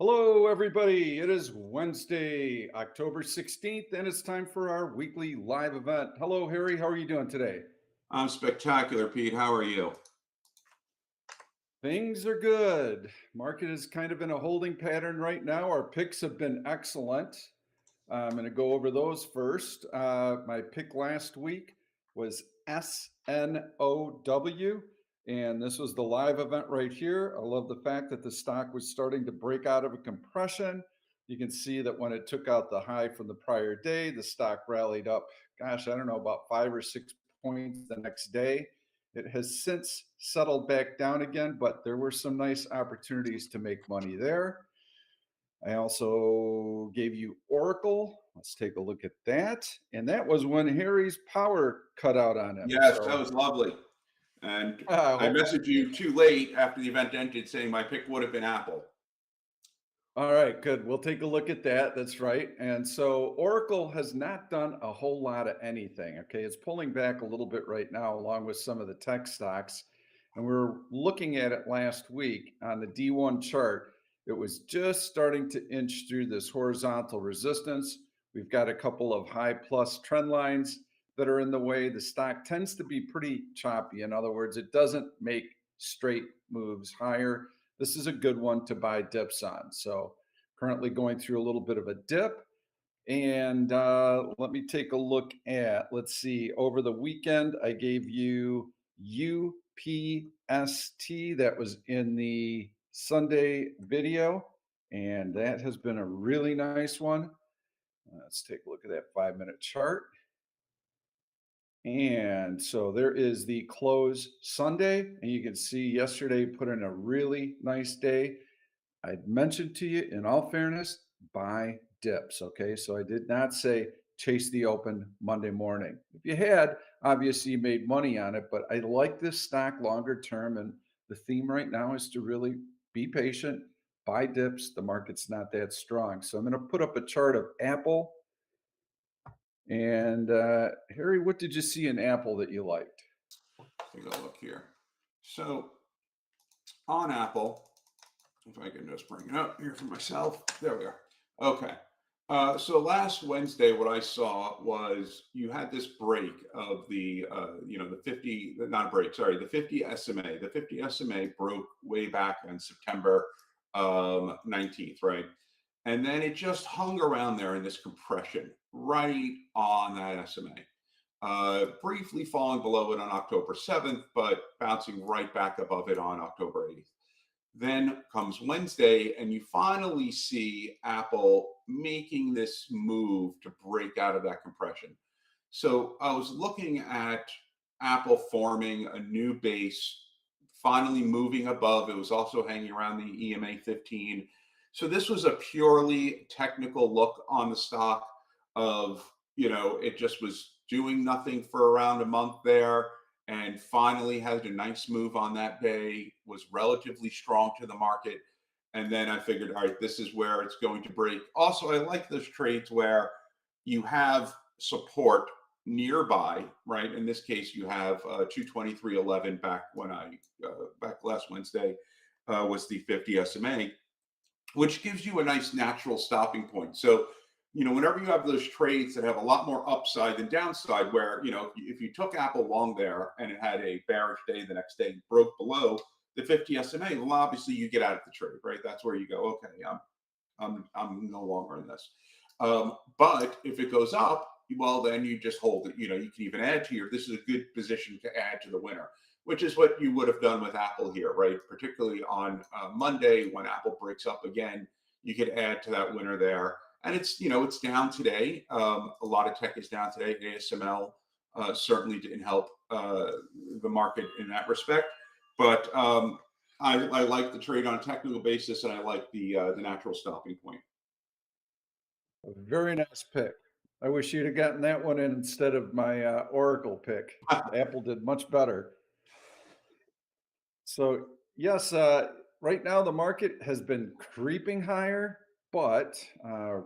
Hello, everybody. It is Wednesday, October 16th, and it's time for our weekly live event. Hello, Harry. How are you doing today? I'm spectacular, Pete. How are you? Things are good. Market is kind of in a holding pattern right now. Our picks have been excellent. I'm going to go over those first. My pick last week was SNOW, and this was the live event right here. I love the fact that the stock was starting to break out of a compression. You can see that when it took out the high from the prior day, the stock rallied up, gosh, I don't know, about 5 or 6 points the next day. It has since settled back down again, but there were some nice opportunities to make money there. I also gave you Oracle. Let's take a look at that. And that was when Harry's power cut out on him. Yes, that So was lovely. And I I hope. messaged you too late after the event ended saying my pick would have been Apple. All right, good. We'll take a look at that. That's right. And so Oracle has not done a whole lot of anything. Okay. It's pulling back a little bit right now, along with some of the tech stocks. And we are looking at it last week on the D1 chart. It was just starting to inch through this horizontal resistance. We've got a couple of high plus trend lines that are in the way. The stock tends to be pretty choppy. In other words, it doesn't make straight moves higher. This is a good one to buy dips on. So currently going through a little bit of a dip. And let me take a look at, let's see, over the weekend, I gave you UPST. That was in the Sunday video. And that has been a really nice one. Let's take a look at that 5 minute chart. And so there is the close Sunday. And you can see yesterday put in a really nice day. I mentioned to you, in all fairness, buy dips. Okay. So I did not say chase the open Monday morning. If you had, obviously you made money on it, but I like this stock longer term. And the theme right now is to really be patient, buy dips. The market's not that strong. So I'm going to put up a chart of Apple. And Harry, what did you see in Apple that you liked? Take a look here. So on Apple, if I can just bring it up here for myself. There we are. Okay. So last Wednesday, what I saw was you had this break of the 50, not a break, sorry, the 50 SMA. The 50 SMA broke way back on September 19th, right? And then it just hung around there in this compression right on that SMA. Briefly falling below it on October 7th, but bouncing right back above it on October 8th. Then comes Wednesday, and you finally see Apple making this move to break out of that compression. So I was looking at Apple forming a new base, finally moving above. It was also hanging around the EMA 15. So this was a purely technical look on the stock of, it just was doing nothing for around a month there and finally had a nice move on that day, was relatively strong to the market. And then I figured, all right, this is where it's going to break. Also, I like those trades where you have support nearby, right? In this case, you have 223.11 back when back last Wednesday was the 50 SMA, which gives you a nice natural stopping point. So, whenever you have those trades that have a lot more upside than downside, where, if you took Apple long there and it had a bearish day the next day, broke below the 50 SMA, well, obviously you get out of the trade, right? That's where you go, okay, I'm no longer in this. But if it goes up, well, then you just hold it. You can even add to this is a good position to add to the winner, which is what you would have done with Apple here, right? Particularly on Monday when Apple breaks up again, you could add to that winner there. And it's down today. A lot of tech is down today. ASML certainly didn't help the market in that respect. But I like the trade on a technical basis, and I like the natural stopping point. A very nice pick. I wish you'd have gotten that one in instead of my Oracle pick. Apple did much better. So, yes, right now the market has been creeping higher, but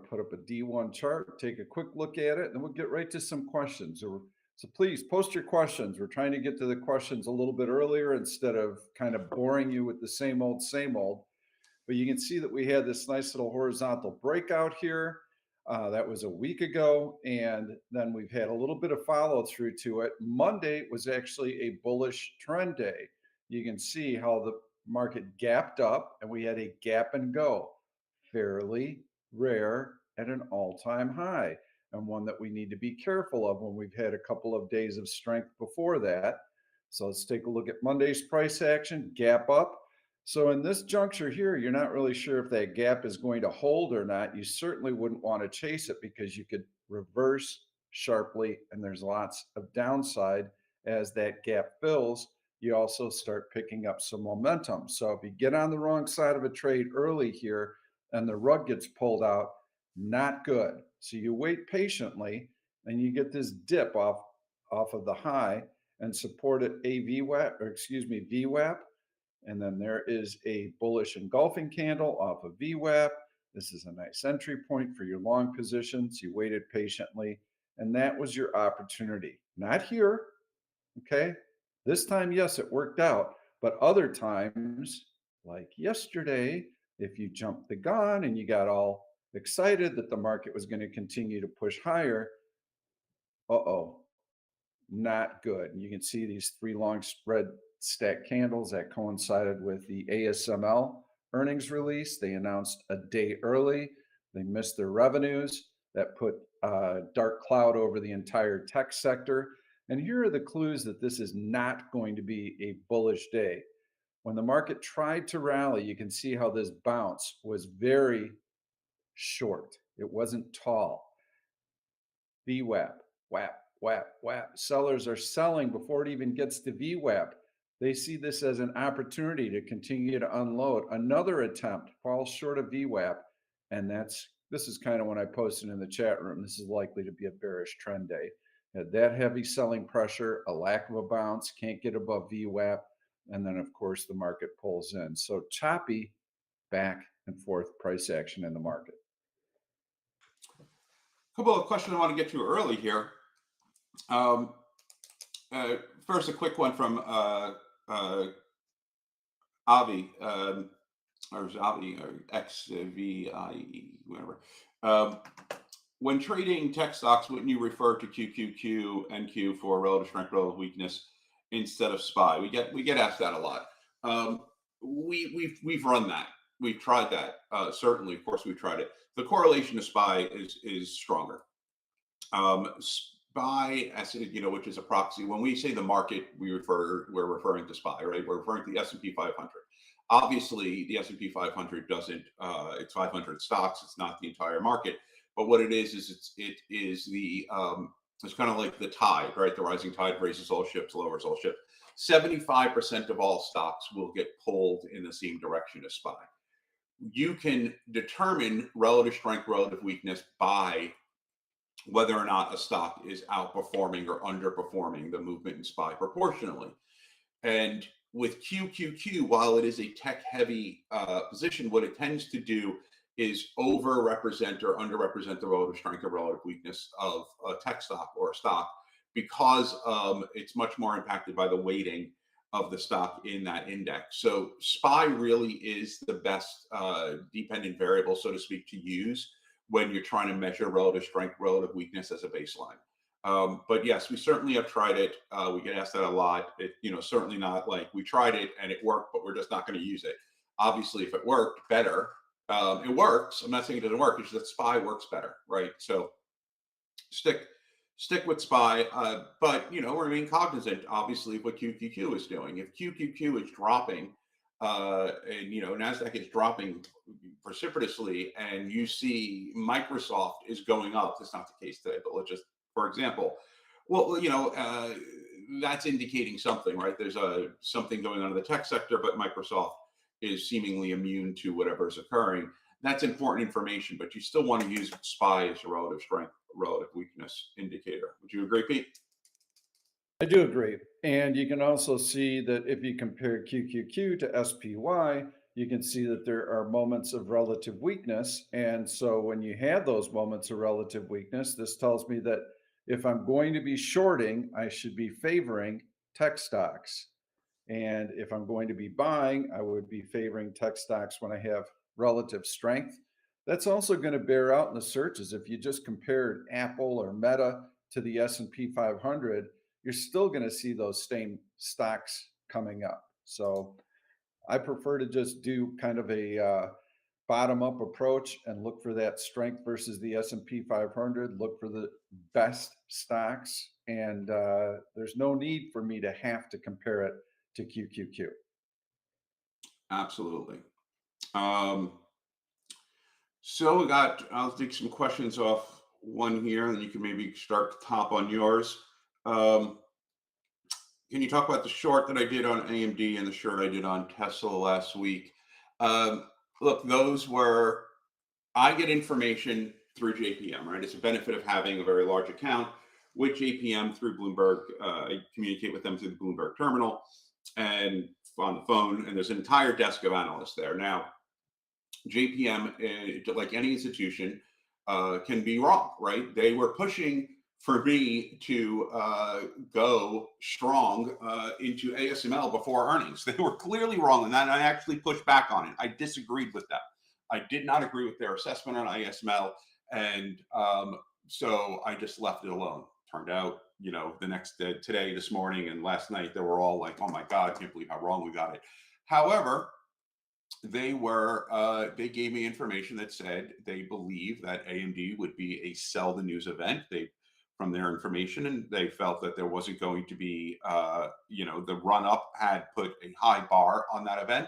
put up a D1 chart, take a quick look at it, and we'll get right to some questions. So please post your questions. We're trying to get to the questions a little bit earlier instead of kind of boring you with the same old, same old. But you can see that we had this nice little horizontal breakout here. That was a week ago. And then we've had a little bit of follow through to it. Monday was actually a bullish trend day. You can see how the market gapped up and we had a gap and go. Fairly rare at an all time high, and one that we need to be careful of when we've had a couple of days of strength before that. So let's take a look at Monday's price action, gap up. So in this juncture here, you're not really sure if that gap is going to hold or not. You certainly wouldn't want to chase it because you could reverse sharply, and there's lots of downside as that gap fills. You also start picking up some momentum. So if you get on the wrong side of a trade early here and the rug gets pulled out, not good. So you wait patiently and you get this dip off of the high and support at a VWAP, or excuse me, VWAP, and then there is a bullish engulfing candle off of VWAP. This is a nice entry point for your long positions. You waited patiently, and that was your opportunity. Not here, okay? This time, yes, it worked out, but other times, like yesterday, if you jumped the gun and you got all excited that the market was going to continue to push higher, uh-oh, not good. And you can see these three long spread stack candles that coincided with the ASML earnings release. They announced a day early. They missed their revenues. That put a dark cloud over the entire tech sector. And here are the clues that this is not going to be a bullish day. When the market tried to rally, you can see how this bounce was very short. It wasn't tall. VWAP, WAP, WAP, WAP. Sellers are selling before it even gets to VWAP. They see this as an opportunity to continue to unload. Another attempt falls short of VWAP, and this is kind of when I posted in the chat room. This is likely to be a bearish trend day. Had that heavy selling pressure, a lack of a bounce, can't get above VWAP, and then of course the market pulls in. So choppy back and forth price action in the market. A couple of questions I want to get to early here. Um, First, a quick one from Avi, or Avi, or XVIE, whatever. Um, when trading tech stocks, wouldn't you refer to QQQ and Q for relative strength, relative weakness instead of SPY? We get asked that a lot. We've run that. We've tried that. Certainly, of course, we've tried it. The correlation to SPY is stronger. SPY, as which is a proxy. When we say the market, we're referring to SPY, right? We're referring to the S&P 500. Obviously, the S&P 500 doesn't. It's 500 stocks. It's not the entire market. But what it is it is the it's kind of like the tide, right? The rising tide raises all ships, lowers all ships. 75% of all stocks will get pulled in the same direction as SPY. You can determine relative strength, relative weakness by whether or not a stock is outperforming or underperforming the movement in SPY proportionally. And with QQQ, while it is a tech heavy position, what it tends to do is over-represent or underrepresent the relative strength or relative weakness of a tech stock or a stock because it's much more impacted by the weighting of the stock in that index. So SPY really is the best dependent variable, so to speak, to use when you're trying to measure relative strength, relative weakness as a baseline. But yes, we certainly have tried it. We get asked that a lot. Certainly not like we tried it and it worked, but we're just not going to use it. Obviously, if it worked better, it works. I'm not saying it doesn't work. It's just that SPY works better, right? So stick with SPY, but remain cognizant, obviously, of what QQQ is doing. If QQQ is dropping, and Nasdaq is dropping precipitously, and you see Microsoft is going up. That's not the case today, but let's just, for example, well, that's indicating something, right? There's something going on in the tech sector, but Microsoft is seemingly immune to whatever is occurring. That's important information, but you still want to use SPY as a relative strength, relative weakness indicator. Would you agree, Pete? I do agree. And you can also see that if you compare QQQ to SPY, you can see that there are moments of relative weakness. And so when you have those moments of relative weakness, this tells me that if I'm going to be shorting, I should be favoring tech stocks. And if I'm going to be buying, I would be favoring tech stocks when I have relative strength. That's also going to bear out in the searches. If you just compared Apple or Meta to the S&P 500, you're still going to see those same stocks coming up. So I prefer to just do kind of a bottom up approach and look for that strength versus the S&P 500, look for the best stocks, and there's no need for me to have to compare it to QQQ. Absolutely. Um, so we got, I'll take some questions off one here, and you can maybe start to top on yours. Um, can you talk about the short that I did on AMD and the short I did on Tesla last week? Um, Look, those were, I get information through JPM, right? It's a benefit of having a very large account with JPM through Bloomberg. I communicate with them through the Bloomberg terminal and on the phone, and there's an entire desk of analysts there. Now, JPM, like any institution, can be wrong, right? They were pushing for me to go strong into ASML before earnings. They were clearly wrong on that. And I actually pushed back on it. I disagreed with them. I did not agree with their assessment on ASML. And so I just left it alone. Turned out, the next day, today, this morning, and last night, they were all like, oh my God, I can't believe how wrong we got it. However, they gave me information that said they believe that AMD would be a sell the news event. They From their information, and they felt that there wasn't going to be the run up had put a high bar on that event,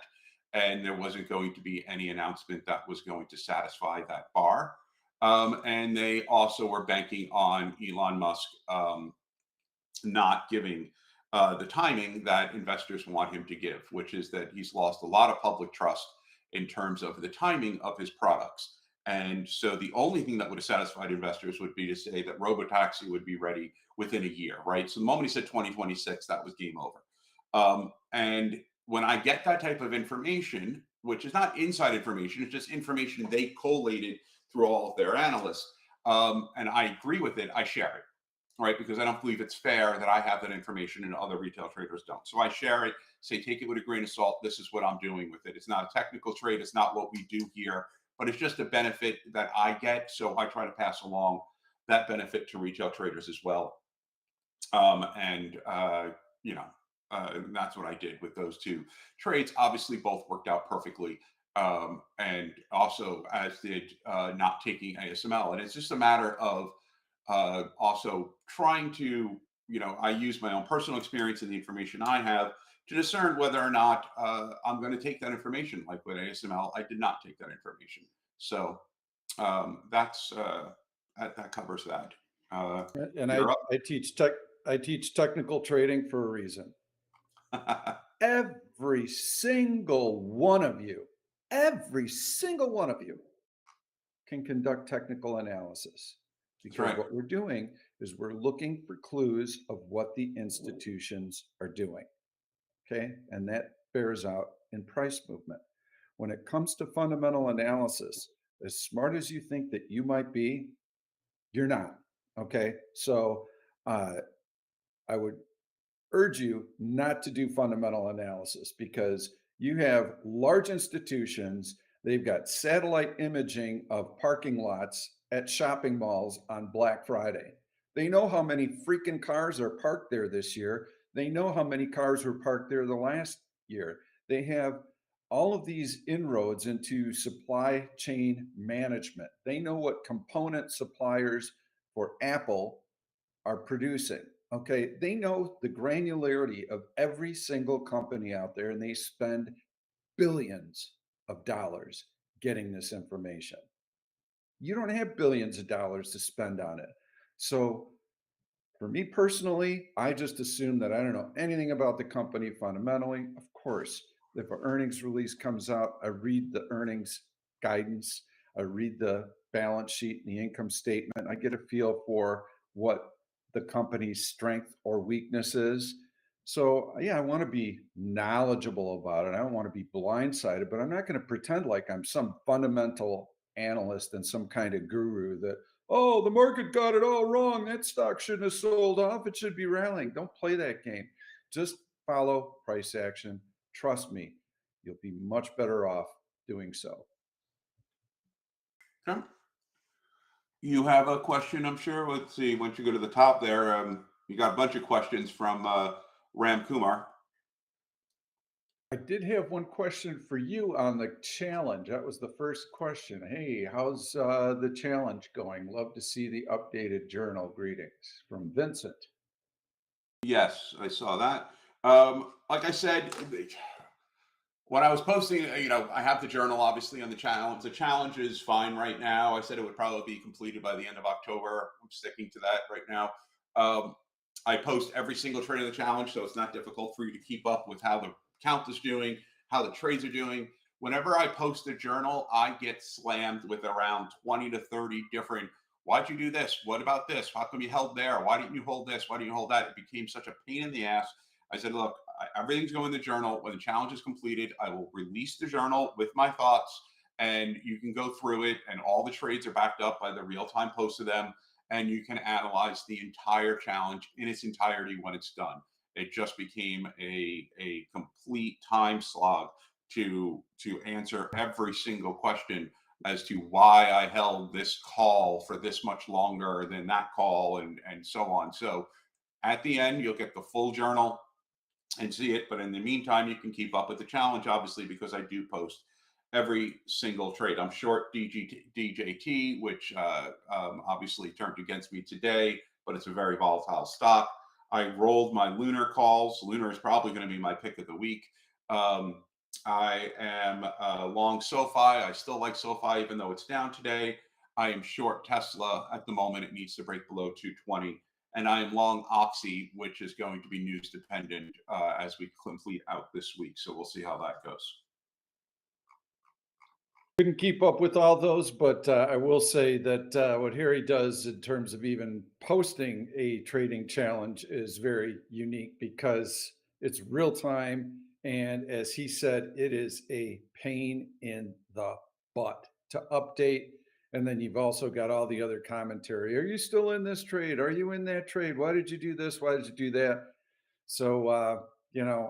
and there wasn't going to be any announcement that was going to satisfy that bar. And they also were banking on Elon Musk not giving the timing that investors want him to give, which is that he's lost a lot of public trust in terms of the timing of his products. And so the only thing that would have satisfied investors would be to say that robotaxi would be ready within a year, right? So the moment he said 2026, that was game over. And when I get that type of information, which is not inside information, it's just information they collated through all of their analysts, and I agree with it, I share it, right? Because I don't believe it's fair that I have that information and other retail traders don't. So I share it, say, take it with a grain of salt. This is what I'm doing with it. It's not a technical trade. It's not what we do here, but it's just a benefit that I get. So I try to pass along that benefit to retail traders as well. And, that's what I did with those two trades. Obviously, both worked out perfectly. And also, as did not taking ASML. And it's just a matter of also trying to, I use my own personal experience and the information I have to discern whether or not I'm going to take that information. Like with ASML, I did not take that information. So that's that covers that. And You're I teach technical trading for a reason. up. Every single one of you can conduct technical analysis, That's because right. what we're doing is we're looking for clues of what the institutions are doing. Okay. And that bears out in price movement. When it comes to fundamental analysis, as smart as you think that you might be, you're not. Okay. So I would urge you not to do fundamental analysis, because you have large institutions. They've got satellite imaging of parking lots at shopping malls on Black Friday. They know how many freaking cars are parked there this year. They know how many cars were parked there the last year. They have all of these inroads into supply chain management. They know what component suppliers for Apple are producing. Okay. They know the granularity of every single company out there, and they spend billions of dollars getting this information. You don't have billions of dollars to spend on it. So for me personally, I just assume that I don't know anything about the company fundamentally. Of course, if an earnings release comes out, I read the earnings guidance, I read the balance sheet and the income statement. I get a feel for what the company's strength or weakness is. So, yeah, I want to be knowledgeable about it. I don't want to be blindsided, but I'm not going to pretend like I'm some fundamental analyst and some kind of guru that, oh, the market got it all wrong. That stock shouldn't have sold off. It should be rallying. Don't play that game. Just follow price action. Trust me, you'll be much better off doing so. Okay. You have a question, I'm sure. Let's see. Once you go to the top there, you got a bunch of questions from Ram Kumar. I did have one question for you on the challenge. That was the first question. Hey, how's the challenge going? Love to see the updated journal. Greetings from Vincent. Yes, I saw that. Like I said, when I was posting, I have the journal obviously on the challenge. The challenge is fine right now. I said it would probably be completed by the end of October. I'm sticking to that right now. Um, I post every single trade of the challenge, so it's not difficult for you to keep up with how the count is doing, how the trades are doing. Whenever I post a journal, I get slammed with around 20 to 30 different. Why'd you do this? What about this? How come you held there? Why didn't you hold this? Why didn't you hold that? It became such a pain in the ass. I said, look, everything's going in the journal. When the challenge is completed, I will release the journal with my thoughts, and you can go through it. And all the trades are backed up by the real time post of them, and you can analyze the entire challenge in its entirety when it's done. It just became a complete time slog to answer every single question as to why I held this call for this much longer than that call, and so on. So at the end, you'll get the full journal and see it. But in the meantime, you can keep up with the challenge, obviously, because I do post every single trade. I'm short DJT, which obviously turned against me today, but it's a very volatile stock. I rolled my LUNR calls. LUNR is probably going to be my pick of the week. Um, I am long SoFi. I still like SoFi, even though it's down today. I am short Tesla at the moment. It needs to break below 220. And I am long Oxy, which is going to be news dependent as we complete out this week. So we'll see how that goes. Couldn't keep up with all those, but I will say that what Harry does in terms of even posting a trading challenge is very unique because it's real time. And as he said, it is a pain in the butt to update. And then you've also got all the other commentary. Are you still in this trade? Are you in that trade? Why did you do this? Why did you do that? So,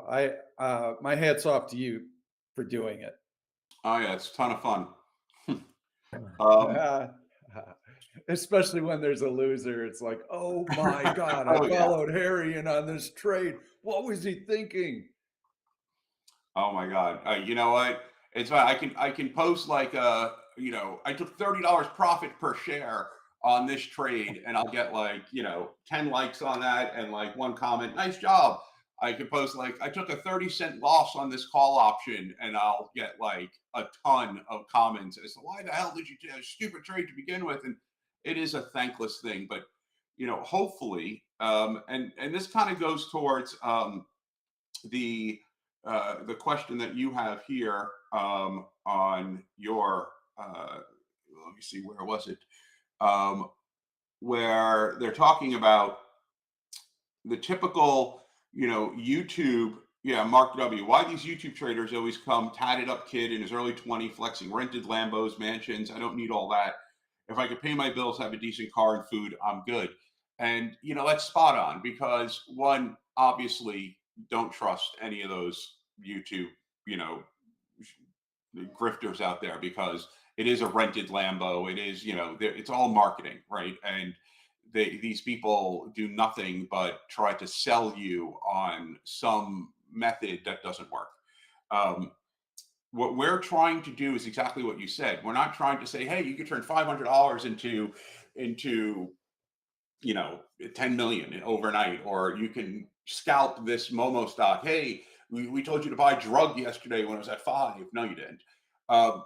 I my hat's off to you for doing it. Oh, yeah, it's a ton of fun. um, Especially when there's a loser, it's like, oh my God, I oh, yeah. followed Harry in on this trade. What was he thinking? Oh my God. You know what? It's fine. I can post like I took $30 profit per share on this trade, and I'll get like 10 likes on that and like one comment. Nice job. I could post like I took a 30-cent loss on this call option, and I'll get like a ton of comments as to why the hell did you do a stupid trade to begin with? And it is a thankless thing, but hopefully, and this kind of goes towards the the question that you have here on your let me see, where was it, um, where they're talking about the typical YouTube. Yeah, Mark W. Why these YouTube traders always come tatted up kid in his early 20s flexing rented Lambos, mansions. I don't need all that. If I could pay my bills, have a decent car and food, I'm good. And that's spot on, because one, obviously, don't trust any of those YouTube, you know, grifters out there, because it is a rented Lambo. It is, it's all marketing, right? And these people do nothing but try to sell you on some method that doesn't work. Um, what we're trying to do is exactly what you said. We're not trying to say, hey, you can turn $500 into 10 million overnight, or you can scalp this Momo stock. Hey, we told you to buy drug yesterday when it was at 5. No, you didn't. Um,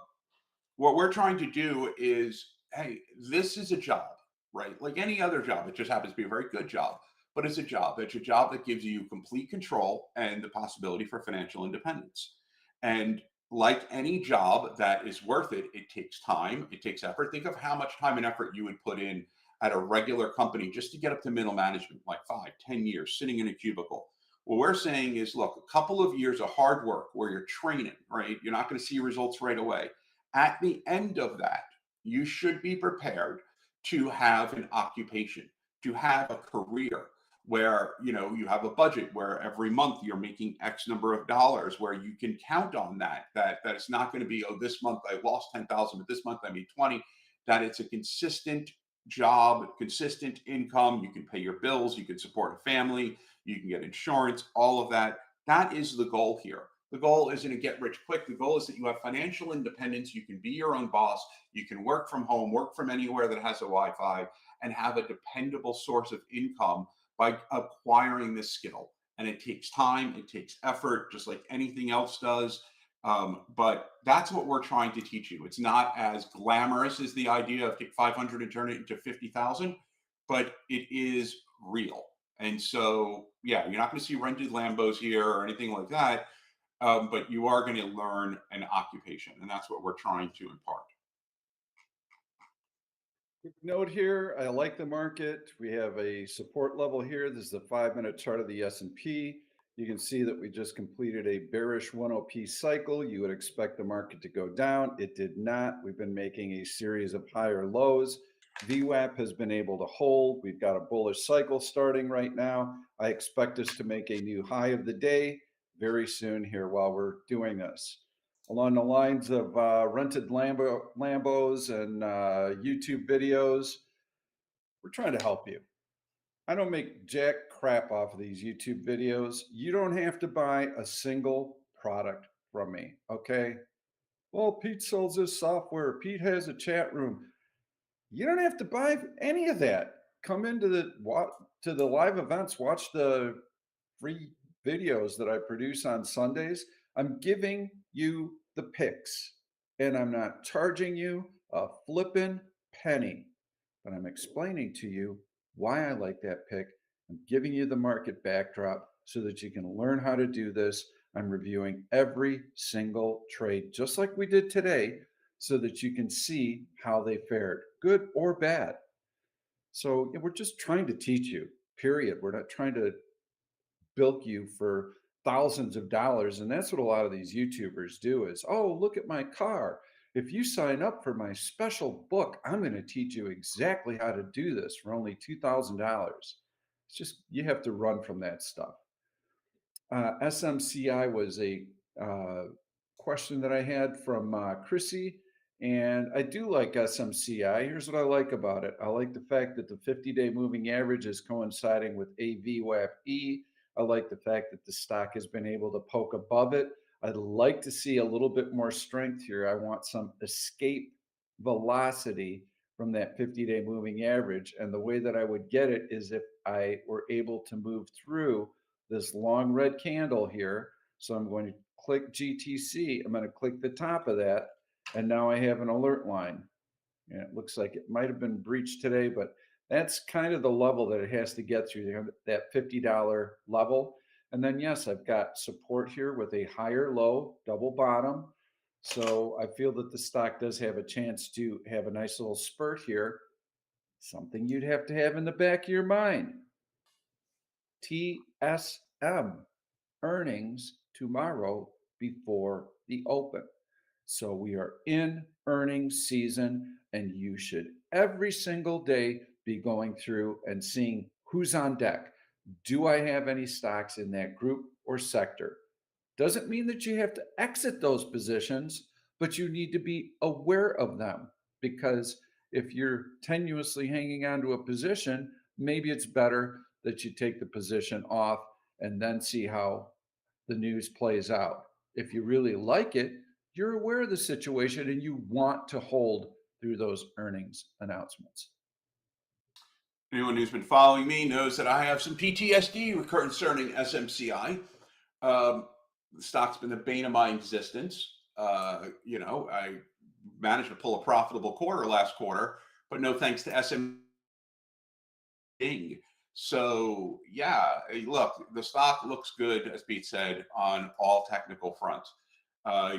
what we're trying to do is, hey, this is a job, right? Like any other job. It just happens to be a very good job, but it's a job. It's a job that gives you complete control and the possibility for financial independence. And like any job that is worth it, it takes time, it takes effort. Think of how much time and effort you would put in at a regular company just to get up to middle management, like 5, 10 years sitting in a cubicle. What we're saying is, look, a couple of years of hard work where you're training, right? You're not going to see results right away. At the end of that, you should be prepared to have an occupation, to have a career where you have a budget where every month you're making X number of dollars, where you can count on that it's not going to be, oh, this month I lost 10,000, but this month I made 20. That it's a consistent job, consistent income. You can pay your bills, you can support a family, you can get insurance, all of that. That is the goal here. The goal isn't to get rich quick. The goal is that you have financial independence. You can be your own boss. You can work from home, work from anywhere that has a Wi-Fi, and have a dependable source of income by acquiring this skill. And it takes time, it takes effort, just like anything else does. But that's what we're trying to teach you. It's not as glamorous as the idea of take 500 and turn it into 50,000, but it is real. And so, yeah, you're not going to see rented Lambos here or anything like that, but you are going to learn an occupation, and that's what we're trying to impart. Quick note here, I like the market. We have a support level here. This is the 5-minute chart of the S&P. You can see that we just completed a bearish 1OP cycle. You would expect the market to go down. It did not. We've been making a series of higher lows. VWAP has been able to hold. We've got a bullish cycle starting right now. I expect us to make a new high of the day very soon here while we're doing this. Along the lines of rented Lambos and YouTube videos, we're trying to help you. I don't make jack crap off of these YouTube videos. You don't have to buy a single product from me, okay? Well, Pete sells this software. Pete has a chat room. You don't have to buy any of that. Come into the live events, watch the free videos that I produce on Sundays. I'm giving you the picks and I'm not charging you a flippin' penny, but I'm explaining to you why I like that pick. I'm giving you the market backdrop so that you can learn how to do this. I'm reviewing every single trade, just like we did today, so that you can see how they fared, good or bad. So we're just trying to teach you, period. We're not trying to bilk you for thousands of dollars. And that's what a lot of these YouTubers do is, oh, look at my car. If you sign up for my special book, I'm going to teach you exactly how to do this for only $2,000. It's just, you have to run from that stuff. SMCI was a question that I had from Chrissy, and I do like SMCI. Here's what I like about it. I like the fact that the 50-day moving average is coinciding with AVWAP-E. I like the fact that the stock has been able to poke above it. I'd like to see a little bit more strength here. I want some escape velocity from that 50-day moving average. And the way that I would get it is if I were able to move through this long red candle here. So I'm going to click GTC. I'm going to click the top of that. And now I have an alert line. And it looks like it might have been breached today, but that's kind of the level that it has to get through, that $50 level. And then, yes, I've got support here with a higher low, double bottom. So I feel that the stock does have a chance to have a nice little spurt here. Something you'd have to have in the back of your mind. TSM earnings tomorrow before the open. So we are in earnings season, and you should every single day be going through and seeing who's on deck. Do I have any stocks in that group or sector? Doesn't mean that you have to exit those positions, but you need to be aware of them, because if you're tenuously hanging on to a position, maybe it's better that you take the position off and then see how the news plays out. If you really like it, you're aware of the situation and you want to hold through those earnings announcements. Anyone who's been following me knows that I have some PTSD concerning SMCI. The stock's been the bane of my existence. I managed to pull a profitable quarter last quarter, but no thanks to SM. So yeah, look, the stock looks good, as Pete said, on all technical fronts.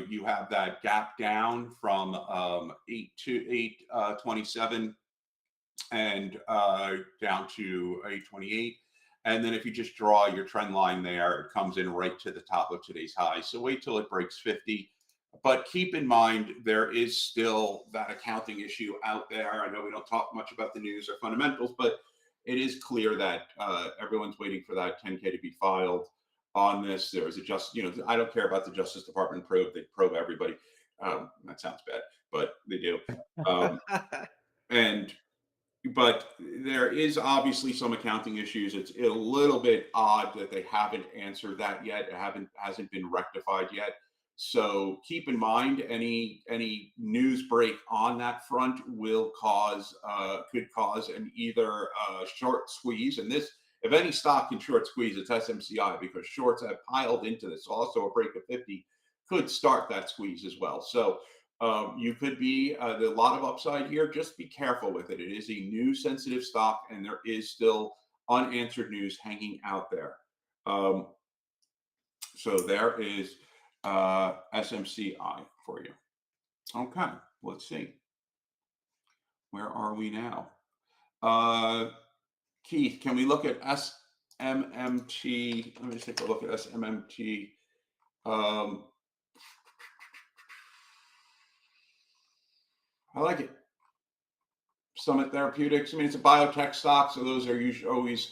You have that gap down from 8 to 827 and down to 828. And then if you just draw your trend line there, it comes in right to the top of today's high. So wait till it breaks 50. But keep in mind, there is still that accounting issue out there. I know we don't talk much about the news or fundamentals, but it is clear that everyone's waiting for that 10K to be filed on this. There is a I don't care about the Justice Department probe; they probe everybody. That sounds bad, but they do. Um, and but there is obviously some accounting issues. It's a little bit odd that they haven't answered that yet. It haven't hasn't been rectified yet. So keep in mind any news break on that front will cause could cause an either short squeeze. And this, if any stock can short squeeze, it's SMCI because shorts have piled into this. Also, a break of 50 could start that squeeze as well. So you could be a lot of upside here. Just be careful with it. It is a news sensitive stock, and there is still unanswered news hanging out there. Um, so there is SMCI for you. Okay, let's see. Where are we now? Keith, can we look at SMMT? Let me just take a look at SMMT. Um, I like it. Summit Therapeutics. I mean, it's a biotech stock, so those are usually always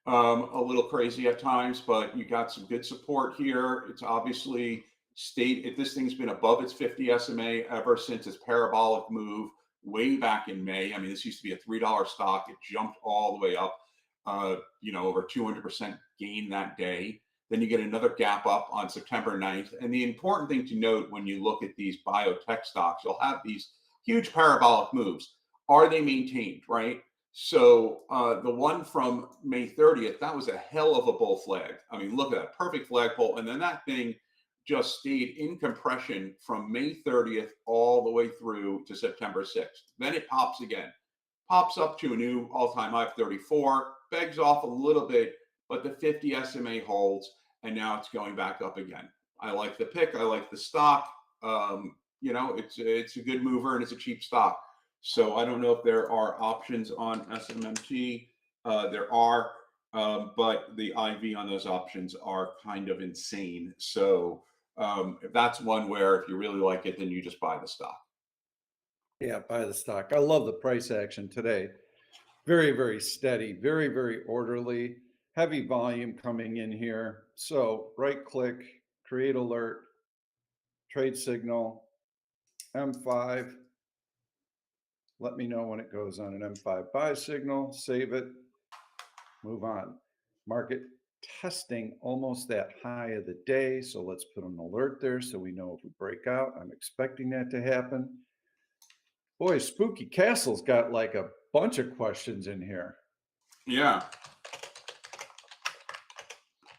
a little crazy at times, but you got some good support here. It's obviously if this thing's been above its 50 SMA ever since its parabolic move way back in May. I mean, this used to be a $3 stock. It jumped all the way up, over 200% gain that day. Then you get another gap up on September 9th. And the important thing to note when you look at these biotech stocks, you'll have these huge parabolic moves. Are they maintained, right? So the one from May 30th, that was a hell of a bull flag. I mean, look at that perfect flagpole. And then that thing just stayed in compression from May 30th all the way through to September 6th. Then it pops again, pops up to a new all-time high of 34, begs off a little bit, but the 50 SMA holds, and now it's going back up again. I like the pick. I like the stock. It's a good mover and it's a cheap stock. So I don't know if there are options on SMMT. There are, but the IV on those options are kind of insane. So if that's one where if you really like it, then you just buy the stock. Yeah, buy the stock. I love the price action today. Very, very steady, very, very orderly, heavy volume coming in here. So right click, create alert, trade signal, M5. Let me know when it goes on an M5 buy signal, save it, move on. Market testing almost that high of the day. So let's put an alert there so we know if we break out. I'm expecting that to happen. Boy, Spooky Castle's got like a bunch of questions in here. Yeah.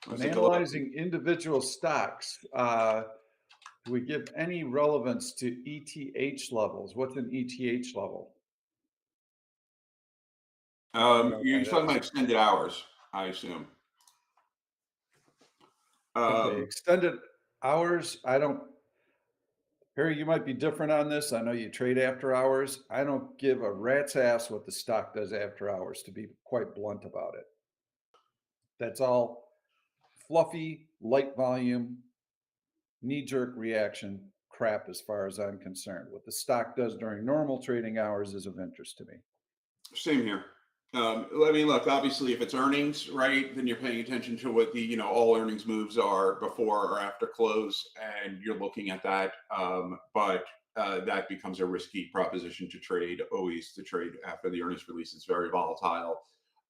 When Let's take a look. analyzing individual stocks, do we give any relevance to ETH levels? What's an ETH level? I don't know You're what talking that about is. extended hours, I assume. Okay, Um, extended hours. I don't, Harry, you might be different on this. I know you trade after hours. I don't give a rat's ass what the stock does after hours, to be quite blunt about it. That's all fluffy, light volume, knee jerk reaction crap as far as I'm concerned. What the stock does during normal trading hours is of interest to me. Same here. I mean, look, obviously, if it's earnings, right, then you're paying attention to what the, all earnings moves are before or after close, and you're looking at that. But that becomes a risky proposition to trade, always to trade after the earnings release. It's very volatile.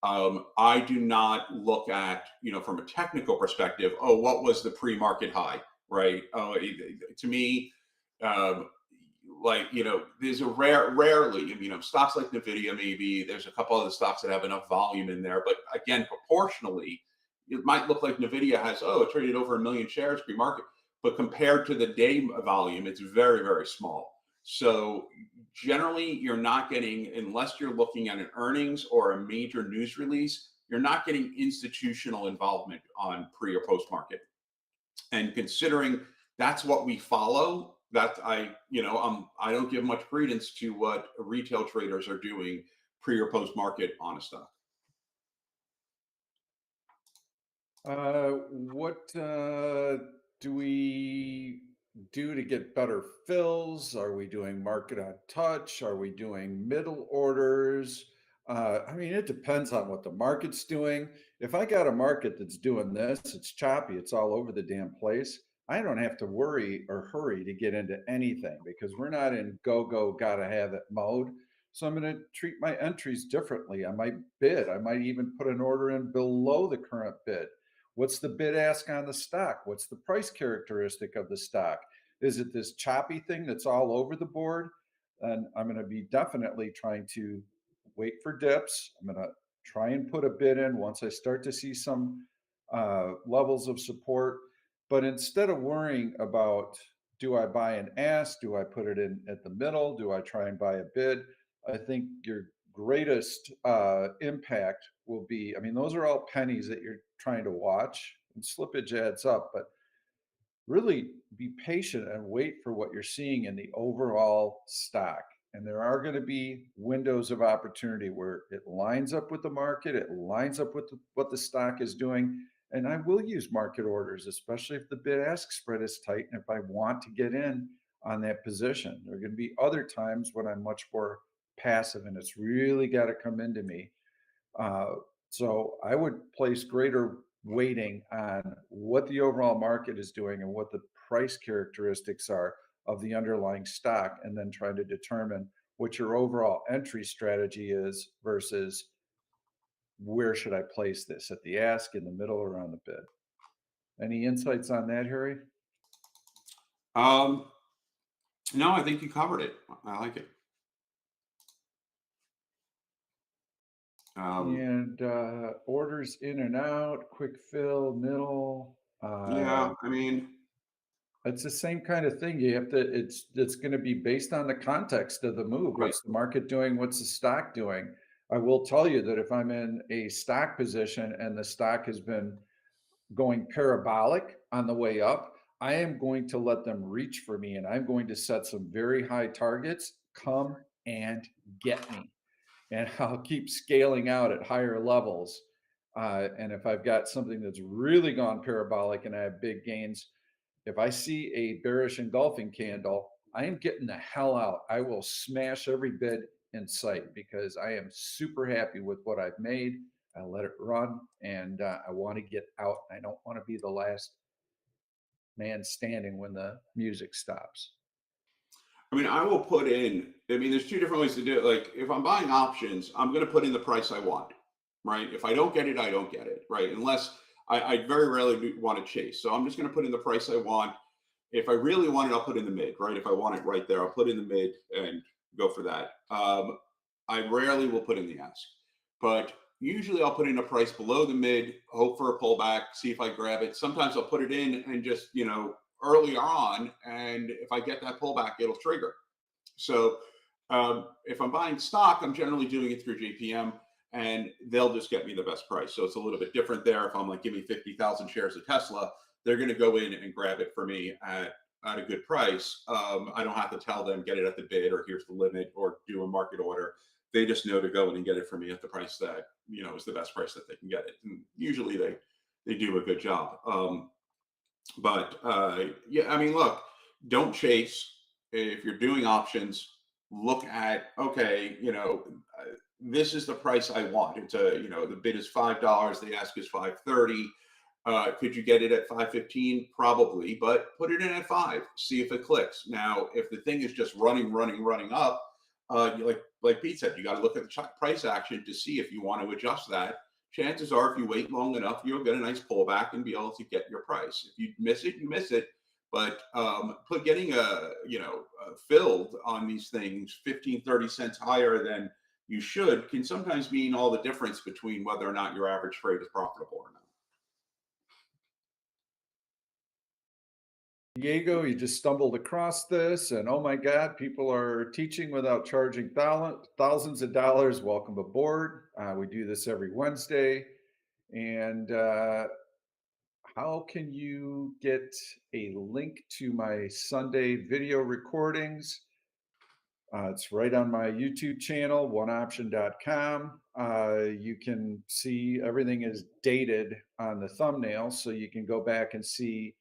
I do not look at, from a technical perspective, oh, what was the pre-market high, right? To me, um, there's a rarely, stocks like Nvidia, maybe there's a couple other stocks that have enough volume in there, but again, proportionally, it might look like Nvidia has it traded over 1 million shares pre-market, but compared to the day volume, it's very, very small. So generally, you're not getting, unless you're looking at an earnings or a major news release, you're not getting institutional involvement on pre or post market. And considering that's what we follow, that I don't give much credence to what retail traders are doing pre or post market on a stock. What do we do to get better fills? Are we doing market on touch? Are we doing middle orders? I mean, it depends on what the market's doing. If I got a market that's doing this, it's choppy, it's all over the damn place. I don't have to worry or hurry to get into anything because we're not in go, go, gotta have it mode. So I'm going to treat my entries differently. I might bid. I might even put an order in below the current bid. What's the bid ask on the stock? What's the price characteristic of the stock? Is it this choppy thing that's all over the board? And I'm going to be definitely trying to wait for dips. I'm going to try and put a bid in once I start to see some levels of support. But instead of worrying about do I buy an ask, do I put it in at the middle, do I try and buy a bid, I think your greatest impact will be, I mean, those are all pennies that you're trying to watch, and slippage adds up, but really be patient and wait for what you're seeing in the overall stock. And there are going to be windows of opportunity where it lines up with the market, it lines up with what the stock is doing. And I will use market orders, especially if the bid ask spread is tight and if I want to get in on that position. There are going to be other times when I'm much more passive and it's really got to come into me. uh, so I would place greater weighting on what the overall market is doing and what the price characteristics are of the underlying stock, and then trying to determine what your overall entry strategy is versus where should I place this at the ask, in the middle, or on the bid. Any insights on that, Harry? Um, no, I think you covered it. I like it. Um, And orders in and out, quick fill, middle. yeah, I mean, It's the same kind of thing. You have to, it's gonna be based on the context of the move. right. What's the market doing? What's the stock doing? I will tell you that if I'm in a stock position and the stock has been going parabolic on the way up, I am going to let them reach for me and I'm going to set some very high targets. Come and get me. And I'll keep scaling out at higher levels. And if I've got something that's really gone parabolic and I have big gains, if I see a bearish engulfing candle, I am getting the hell out. I will smash every bid in sight because I am super happy with what I've made. I let it run and I want to get out. I don't want to be the last man standing when the music stops. I mean, I will put in, I mean, there's two different ways to do it. Like, if I'm buying options, I'm going to put in the price I want, right? If I don't get it, I don't get it, right? Unless I very rarely want to chase. So I'm just going to put in the price I want. If I really want it, I'll put in the mid, right? If I want it right there, I'll put in the mid and go for that. I rarely will put in the ask, but usually I'll put in a price below the mid, hope for a pullback, see if I grab it. Sometimes I'll put it in and just, earlier on, and if I get that pullback, it'll trigger. So if I'm buying stock, I'm generally doing it through JPM, and they'll just get me the best price. So it's a little bit different there. If I'm like, give me 50,000 shares of Tesla, they're going to go in and grab it for me at a good price. I don't have to tell them get it at the bid or here's the limit or do a market order. They just know to go in and get it for me at the price that is the best price that they can get it. And usually they do a good job. But yeah, I mean, look, don't chase. If you're doing options, look at, okay, this is the price I want. It's the bid is $5, the ask is 530. Could you get it at 515? Probably, but put it in at 5. See if it clicks. Now, if the thing is just running up, like Pete said, you got to look at the price action to see if you want to adjust that. Chances are, if you wait long enough, you'll get a nice pullback and be able to get your price. If you miss it, you miss it. But getting filled on these things 15, 30 cents higher than you should can sometimes mean all the difference between whether or not your average trade is profitable or not. Diego, you just stumbled across this, and oh my God, people are teaching without charging thousands of dollars. Welcome aboard. We do this every Wednesday. And how can you get a link to my Sunday video recordings? It's right on my YouTube channel, oneoption.com. You can see everything is dated on the thumbnail, so you can go back and see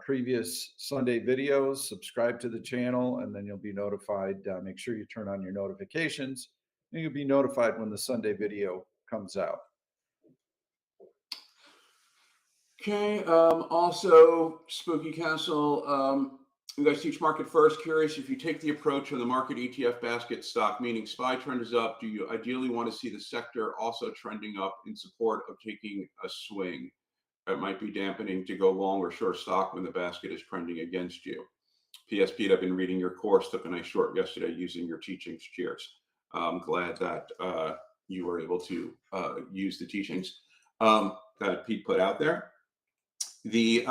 previous Sunday videos, subscribe to the channel, and then you'll be notified. Make sure you turn on your notifications You'll be notified when the Sunday video comes out. Okay. Also, Spooky Castle. You guys teach market first. Curious if you take the approach of the market ETF basket stock, meaning SPY trend is up. Do you ideally want to see the sector also trending up in support of taking a swing? It might be dampening to go long or short stock when the basket is trending against you. PS Pete, I've been reading your course, took a nice short yesterday using your teachings. Cheers. I'm glad that you were able to use the teachings that Pete put out there. To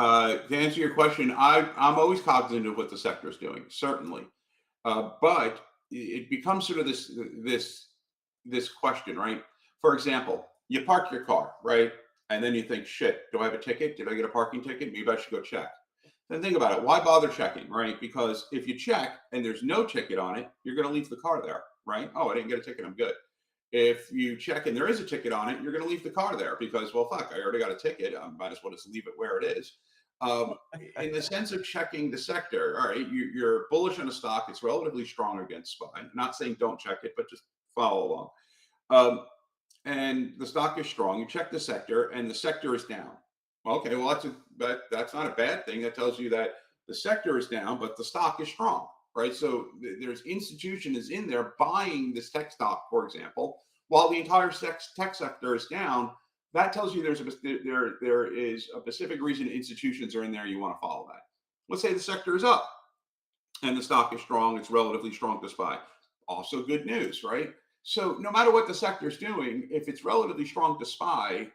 answer your question, I'm always cognizant of what the sector is doing, certainly, but it becomes sort of this question, right? For example, you park your car, right, and then you think, shit, do I have a ticket? Did I get a parking ticket? Maybe I should go check. Then think about it. Why bother checking, right? Because if you check and there's no ticket on it, you're going to leave the car there, right? Oh, I didn't get a ticket. I'm good. If you check and there is a ticket on it, you're going to leave the car there because, well, fuck, I already got a ticket. I might as well just leave it where it is. In the sense of checking the sector, all right, you're bullish on a stock. It's relatively strong against SPY. I'm not saying don't check it, but just follow along. And the stock is strong. You check the sector, and the sector is down. Okay, well, that's not a bad thing. That tells you that the sector is down, but the stock is strong, right? So there's institution is in there buying this tech stock, for example, while the entire tech sector is down. That tells you there is a specific reason institutions are in there. You want to follow that. Let's say the sector is up and the stock is strong. It's relatively strong to SPY. Also good news, right? So no matter what the sector is doing, if it's relatively strong to SPY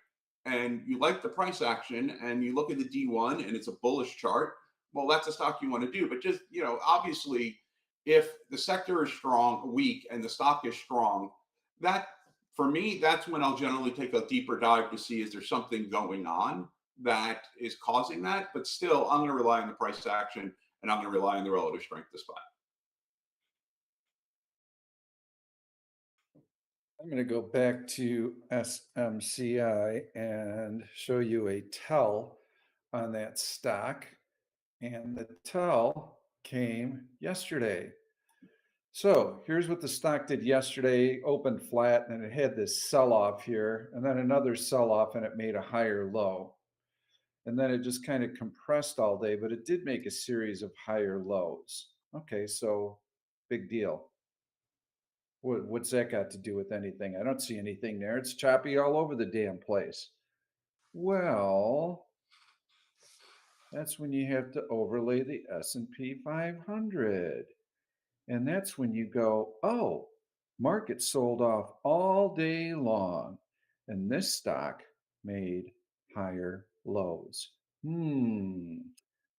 and you like the price action and you look at the D1 and it's a bullish chart, well, that's a stock you want to do. But just, obviously, if the sector is strong, weak, and the stock is strong, that for me, that's when I'll generally take a deeper dive to see is there something going on that is causing that. But still, I'm going to rely on the price action and I'm going to rely on the relative strength to SPY. I'm going to go back to SMCI and show you a tell on that stock. And the tell came yesterday. So here's what the stock did yesterday, opened flat, and it had this sell-off here, and then another sell-off, and it made a higher low. And then it just kind of compressed all day, but it did make a series of higher lows. Okay, so big deal. What's that got to do with anything? I don't see anything there. It's choppy all over the damn place. Well, that's when you have to overlay the S&P 500. And that's when you go, oh, market sold off all day long. And this stock made higher lows.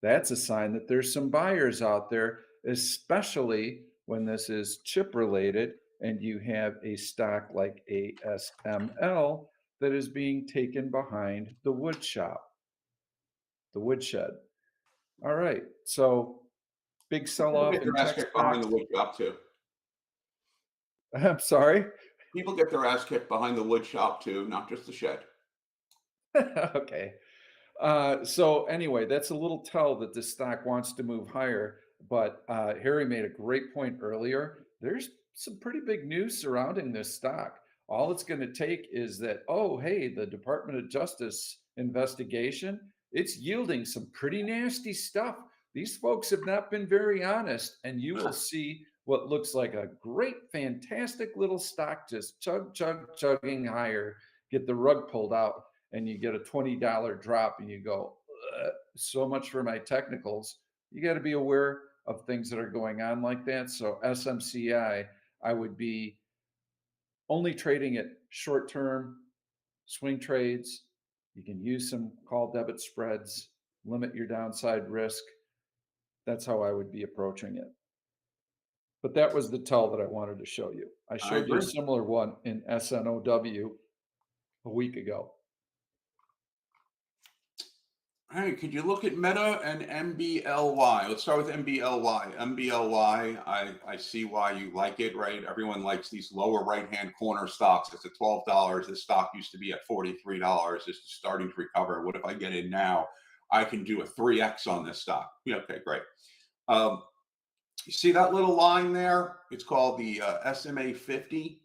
That's a sign that there's some buyers out there, especially when this is chip related and you have a stock like ASML that is being taken behind the wood shop, the woodshed. All right, so big sell People off get in their ass tech kicked behind stocks. the wood shop too. I'm sorry. People get their ass kicked behind the wood shop too, not just the shed. Okay. So anyway, that's a little tell that the stock wants to move higher. But Harry made a great point earlier. There's some pretty big news surrounding this stock. All it's going to take is that, oh, hey, the Department of Justice investigation, it's yielding some pretty nasty stuff. These folks have not been very honest, and you will see what looks like a great, fantastic little stock just chugging higher, get the rug pulled out, and you get a $20 drop, and you go, so much for my technicals. You got to be aware of things that are going on like that. So SMCI, I would be only trading it short term, swing trades. You can use some call debit spreads, limit your downside risk. That's how I would be approaching it. But that was the tell that I wanted to show you. I I showed you a agree. similar one in SNOW a week ago. Hey, could you look at Meta and MBLY? Let's start with MBLY. MBLY, I see why you like it, right? Everyone likes these lower right-hand corner stocks. It's at $12. This stock used to be at $43. It's starting to recover. What if I get in now? I can do a 3X on this stock. Yeah, okay, great. You see that little line there? It's called the SMA 50.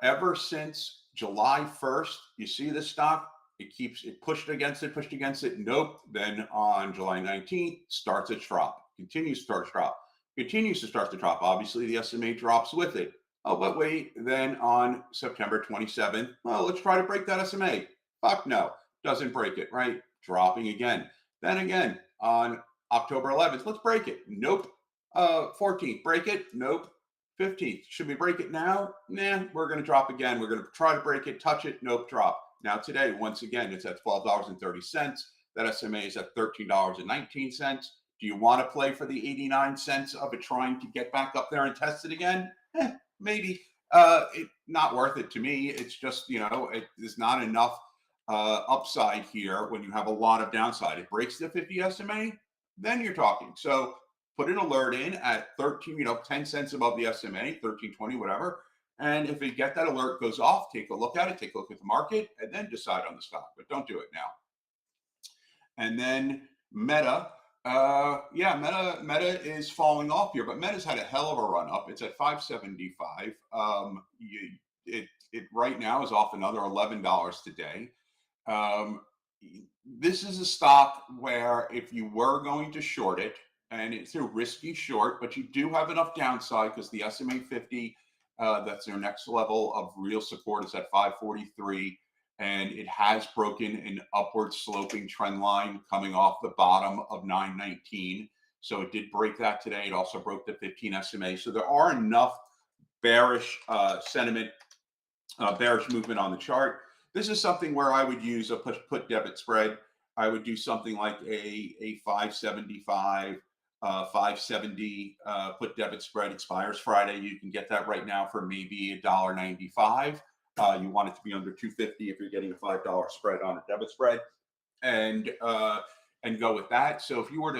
Ever since July 1st, you see the stock, it pushed against it. Nope. Then on July 19th, starts its drop, continues to start to drop, continues to start to drop. Obviously, the SMA drops with it. Oh, but wait, then on September 27th, well, let's try to break that SMA. Fuck no, doesn't break it, right? Dropping again. Then again on October 11th, let's break it. Nope. 14th, break it. Nope. 15th, should we break it now? Nah, we're going to drop again. We're going to try to break it, touch it, nope, drop. Now today, once again, it's at $12.30. That SMA is at $13.19. Do you want to play for the 89 cents of it trying to get back up there and test it again? Maybe. Not worth it to me. It's just, it is not enough upside here when you have a lot of downside. It breaks the 50 SMA, then you're talking. So put an alert in at 13, 10 cents above the SMA, 13.20, whatever. And if you get that alert goes off, take a look at it, take a look at the market, and then decide on the stock. But don't do it now. And then Meta, Meta is falling off here, but Meta's had a hell of a run up. It's at 575. It right now is off another $11 today. This is a stock where if you were going to short it, and it's a risky short, but you do have enough downside because the SMA 50, that's their next level of real support, is at 543. And it has broken an upward sloping trend line coming off the bottom of 919. So it did break that today. It also broke the 15 SMA. So there are enough bearish sentiment, bearish movement on the chart. This is something where I would use a put debit spread. I would do something like a 575, 570 put debit spread. Expires Friday. You can get that right now for maybe $1.95. You want it to be under 250 if you're getting a $5 spread on a debit spread, and go with that. So if you were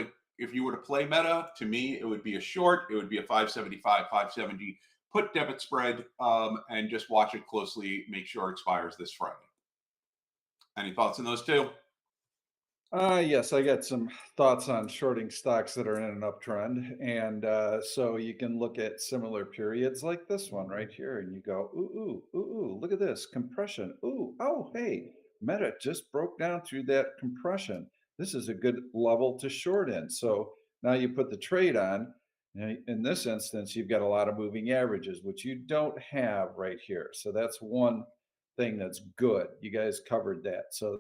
to play Meta, to me it would be a short. It would be a 575, 570 put debit spread, and just watch it closely. Make sure it expires this Friday. Any thoughts on those two? Yes, I got some thoughts on shorting stocks that are in an uptrend. And so you can look at similar periods like this one right here, and you go, ooh, ooh, ooh, ooh, look at this compression. Ooh, oh, hey, Meta just broke down through that compression. This is a good level to short in. So now you put the trade on. In this instance, you've got a lot of moving averages, which you don't have right here. So that's one thing that's good. You guys covered that. So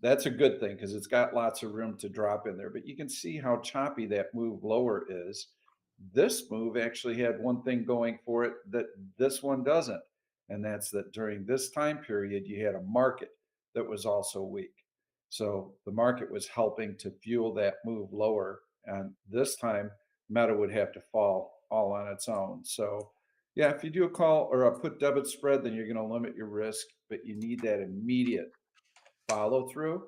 that's a good thing because it's got lots of room to drop in there, but you can see how choppy that move lower is. This move actually had one thing going for it that this one doesn't, and that's that during this time period, you had a market that was also weak. So the market was helping to fuel that move lower, and this time Meta would have to fall all on its own. So yeah, if you do a call or a put debit spread, then you're going to limit your risk, but you need that immediate follow through.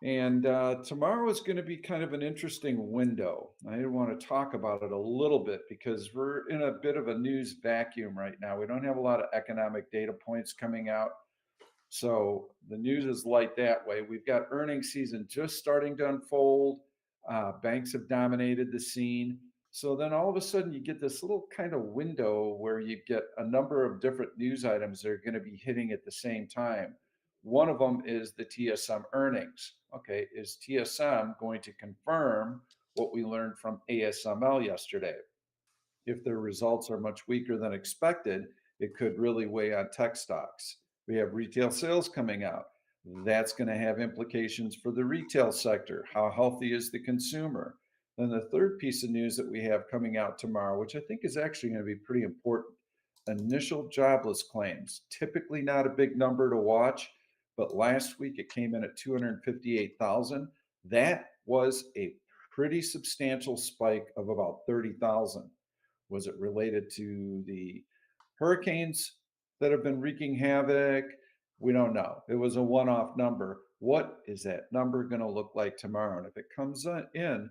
And tomorrow is going to be kind of an interesting window. I want to talk about it a little bit because we're in a bit of a news vacuum right now. We don't have a lot of economic data points coming out. So the news is light that way. We've got earnings season just starting to unfold. Banks have dominated the scene. So then all of a sudden you get this little kind of window where you get a number of different news items that are going to be hitting at the same time. One of them is the TSM earnings. Okay, is TSM going to confirm what we learned from ASML yesterday? If their results are much weaker than expected, it could really weigh on tech stocks. We have retail sales coming out. That's going to have implications for the retail sector. How healthy is the consumer? Then the third piece of news that we have coming out tomorrow, which I think is actually going to be pretty important, initial jobless claims. Typically not a big number to watch, but last week it came in at 258,000. That was a pretty substantial spike of about 30,000. Was it related to the hurricanes that have been wreaking havoc? We don't know. It was a one off number. What is that number going to look like tomorrow? And if it comes in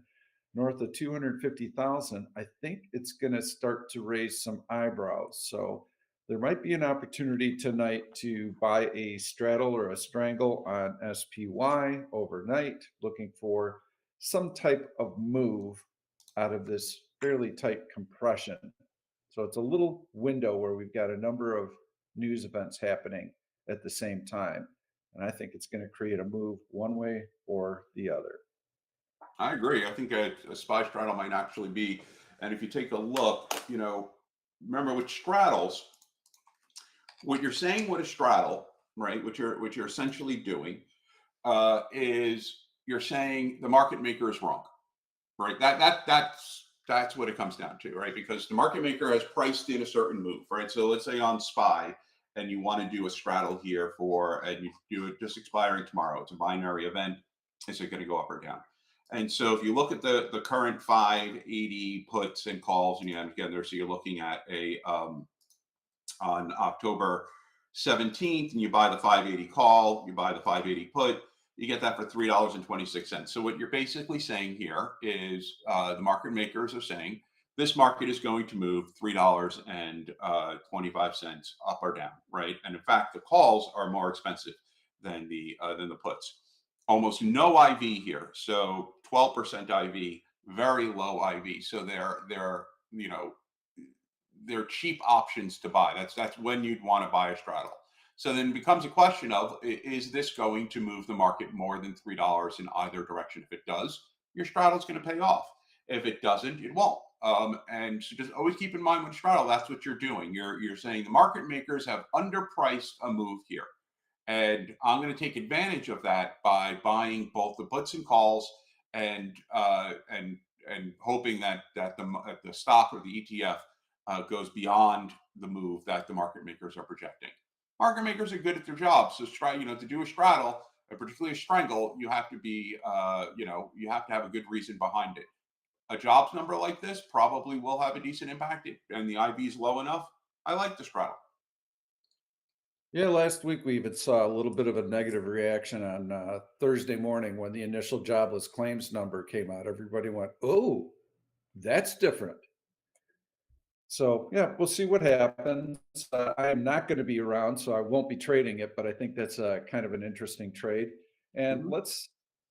north of 250,000, I think it's going to start to raise some eyebrows. So there might be an opportunity tonight to buy a straddle or a strangle on SPY overnight, looking for some type of move out of this fairly tight compression. So it's a little window where we've got a number of news events happening at the same time. And I think it's going to create a move one way or the other. I agree. I think a SPY straddle might actually be, and if you take a look, remember with straddles, what you're saying with a straddle, right? What you're essentially doing is you're saying the market maker is wrong, right? That's what it comes down to, right? Because the market maker has priced in a certain move, right? So let's say on SPY, and you want to do a straddle here and you do it just expiring tomorrow. It's a binary event. Is it going to go up or down? And so if you look at the current 580 puts and calls, and you again there, so you're looking at a on October 17th, and you buy the 580 call, you buy the 580 put, you get that for $3.26. So what you're basically saying here is the market makers are saying this market is going to move $3.25 up or down, right? And in fact, the calls are more expensive than the puts. Almost no IV here, so 12% IV, very low IV. So you know they're cheap options to buy. That's when you'd want to buy a straddle. So then it becomes a question of is this going to move the market more than $3 in either direction? If it does, your straddle is going to pay off. If it doesn't, it won't. And so just always keep in mind with straddle, that's what you're doing. You're saying the market makers have underpriced a move here, and I'm going to take advantage of that by buying both the puts and calls and hoping that the stock or the ETF goes beyond the move that the market makers are projecting. Market makers are good at their job. So to do a straddle, particularly a strangle, you have to you have to have a good reason behind it. A jobs number like this probably will have a decent impact, and the IV is low enough. I like the straddle. Yeah, last week we even saw a little bit of a negative reaction on Thursday morning when the initial jobless claims number came out. Everybody went, "Oh, that's different." So yeah, we'll see what happens. I am not going to be around, so I won't be trading it. But I think that's a kind of an interesting trade. And Mhm. let's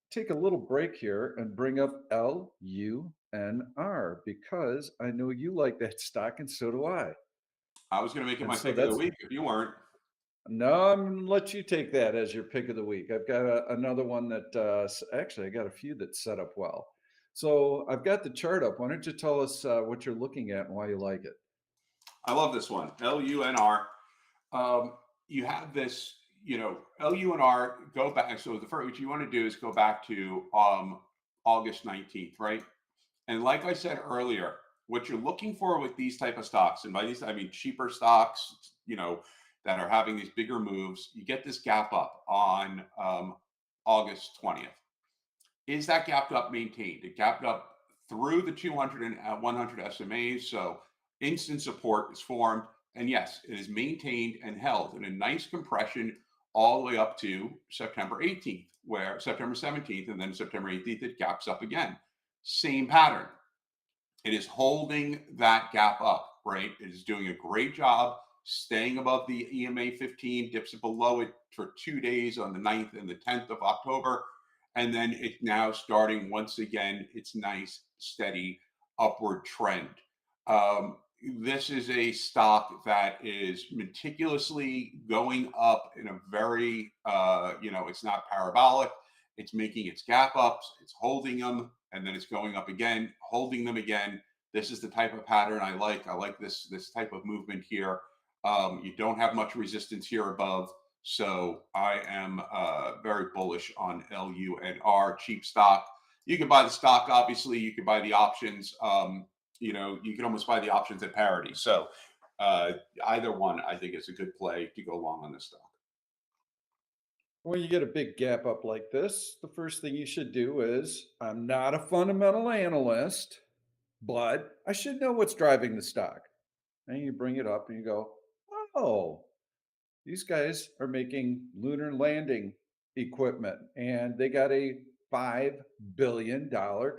take a little break here and bring up LUNR because I know you like that stock, and so do I. I was going to make it And my so pick of the that's week if you weren't. no, I'm gonna let you take that as your pick of the week. I've got another one that actually I got a few that set up well. So I've got the chart up. Why don't you tell us what you're looking at and why you like it? I love this one. LUNR. You have this, LUNR go back. So the first, what you want to do is go back to August 19th, right? And like I said earlier, what you're looking for with these type of stocks, and by these I mean cheaper stocks, that are having these bigger moves, you get this gap up on August 20th. Is that gapped up maintained? It gapped up through the 200 and 100 SMAs. So instant support is formed. And yes, it is maintained and held in a nice compression all the way up to September 18th, where September 17th and then September 18th, it gaps up again. Same pattern. It is holding that gap up, right? It is doing a great job staying above the EMA 15, dips it below it for 2 days on the 9th and the 10th of October. And then it's now starting once again its nice, steady upward trend. This is a stock that is meticulously going up in a very, it's not parabolic. It's making its gap ups, it's holding them, and then it's going up again, holding them again. This is the type of pattern I like. I like this type of movement here. You don't have much resistance here above, so I am very bullish on LUNR, cheap stock. You can buy the stock, obviously. You can buy the options. You can almost buy the options at parity. So uh, either one, I think, is a good play to go long on this stock. When you get a big gap up like this, the first thing you should do is I'm not a fundamental analyst, but I should know what's driving the stock. And you bring it up and you go, oh, these guys are making lunar landing equipment and they got a $5 billion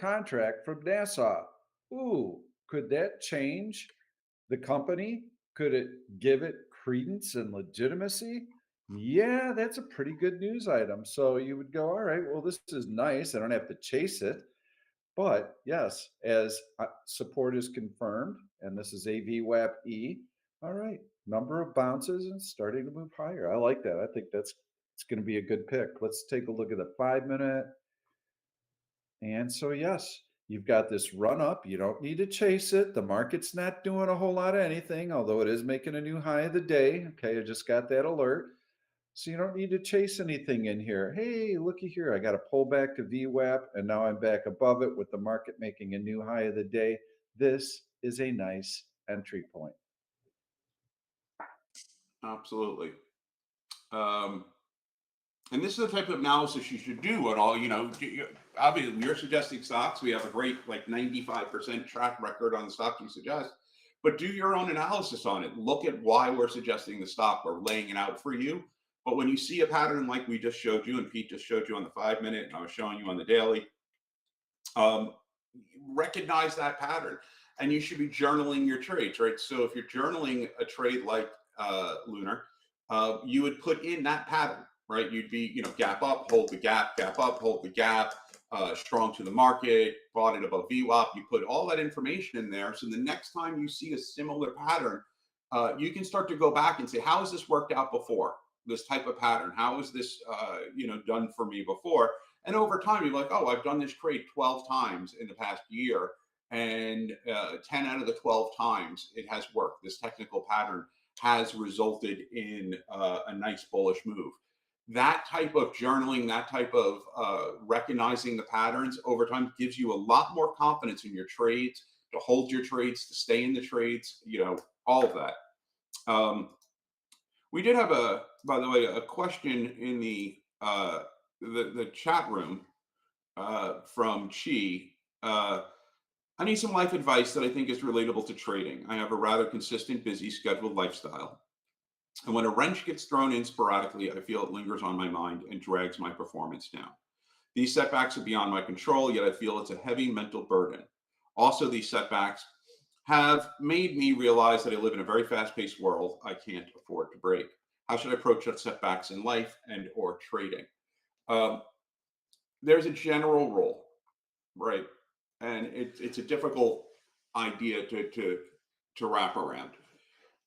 contract from NASA. Ooh, could that change the company? Could it give it credence and legitimacy? Yeah, that's a pretty good news item. So you would go, all right, well, this is nice. I don't have to chase it. But yes, as support is confirmed, and this is a VWAP E, all right, number of bounces and starting to move higher. I like that. I think that's it's going to be a good pick. Let's take a look at the 5 minute. And so, yes, you've got this run up. You don't need to chase it. The market's not doing a whole lot of anything, although it is making a new high of the day. Okay, I just got that alert. So you don't need to chase anything in here. Hey, looky here. I got to pull back to VWAP, and now I'm back above it with the market making a new high of the day. This is a nice entry point. Absolutely. Um, and this is the type of analysis you should do on all, obviously you're suggesting stocks. We have a great, like 95% track record on the stocks you suggest, but do your own analysis on it. Look at why we're suggesting the stock. We're laying it out for you. But when you see a pattern like we just showed you, and Pete just showed you on the 5 minute, and I was showing you on the daily, um, recognize that pattern. And you should be journaling your trades, right? So if you're journaling a trade like LUNR, you would put in that pattern, right? You'd be, gap up, hold the gap up, hold the gap, strong to the market, bought it above VWAP. You put all that information in there. So the next time you see a similar pattern, you can start to go back and say, how has this worked out before? This type of pattern, how is this, done for me before? And over time, you're like, oh, I've done this trade 12 times in the past year, and 10 out of the 12 times it has worked. This technical pattern has resulted in a nice bullish move. That type of journaling, that type of recognizing the patterns over time gives you a lot more confidence in your trades, to hold your trades, to stay in the trades, all of that. We did have by the way, a question in the chat room from Chi. I need some life advice that I think is relatable to trading. I have a rather consistent, busy, scheduled lifestyle. And when a wrench gets thrown in sporadically, I feel it lingers on my mind and drags my performance down. These setbacks are beyond my control, yet I feel it's a heavy mental burden. Also, these setbacks have made me realize that I live in a very fast-paced world I can't afford to break. How should I approach such setbacks in life and or trading? Um, there's a general rule, right? And it's a difficult idea to wrap around.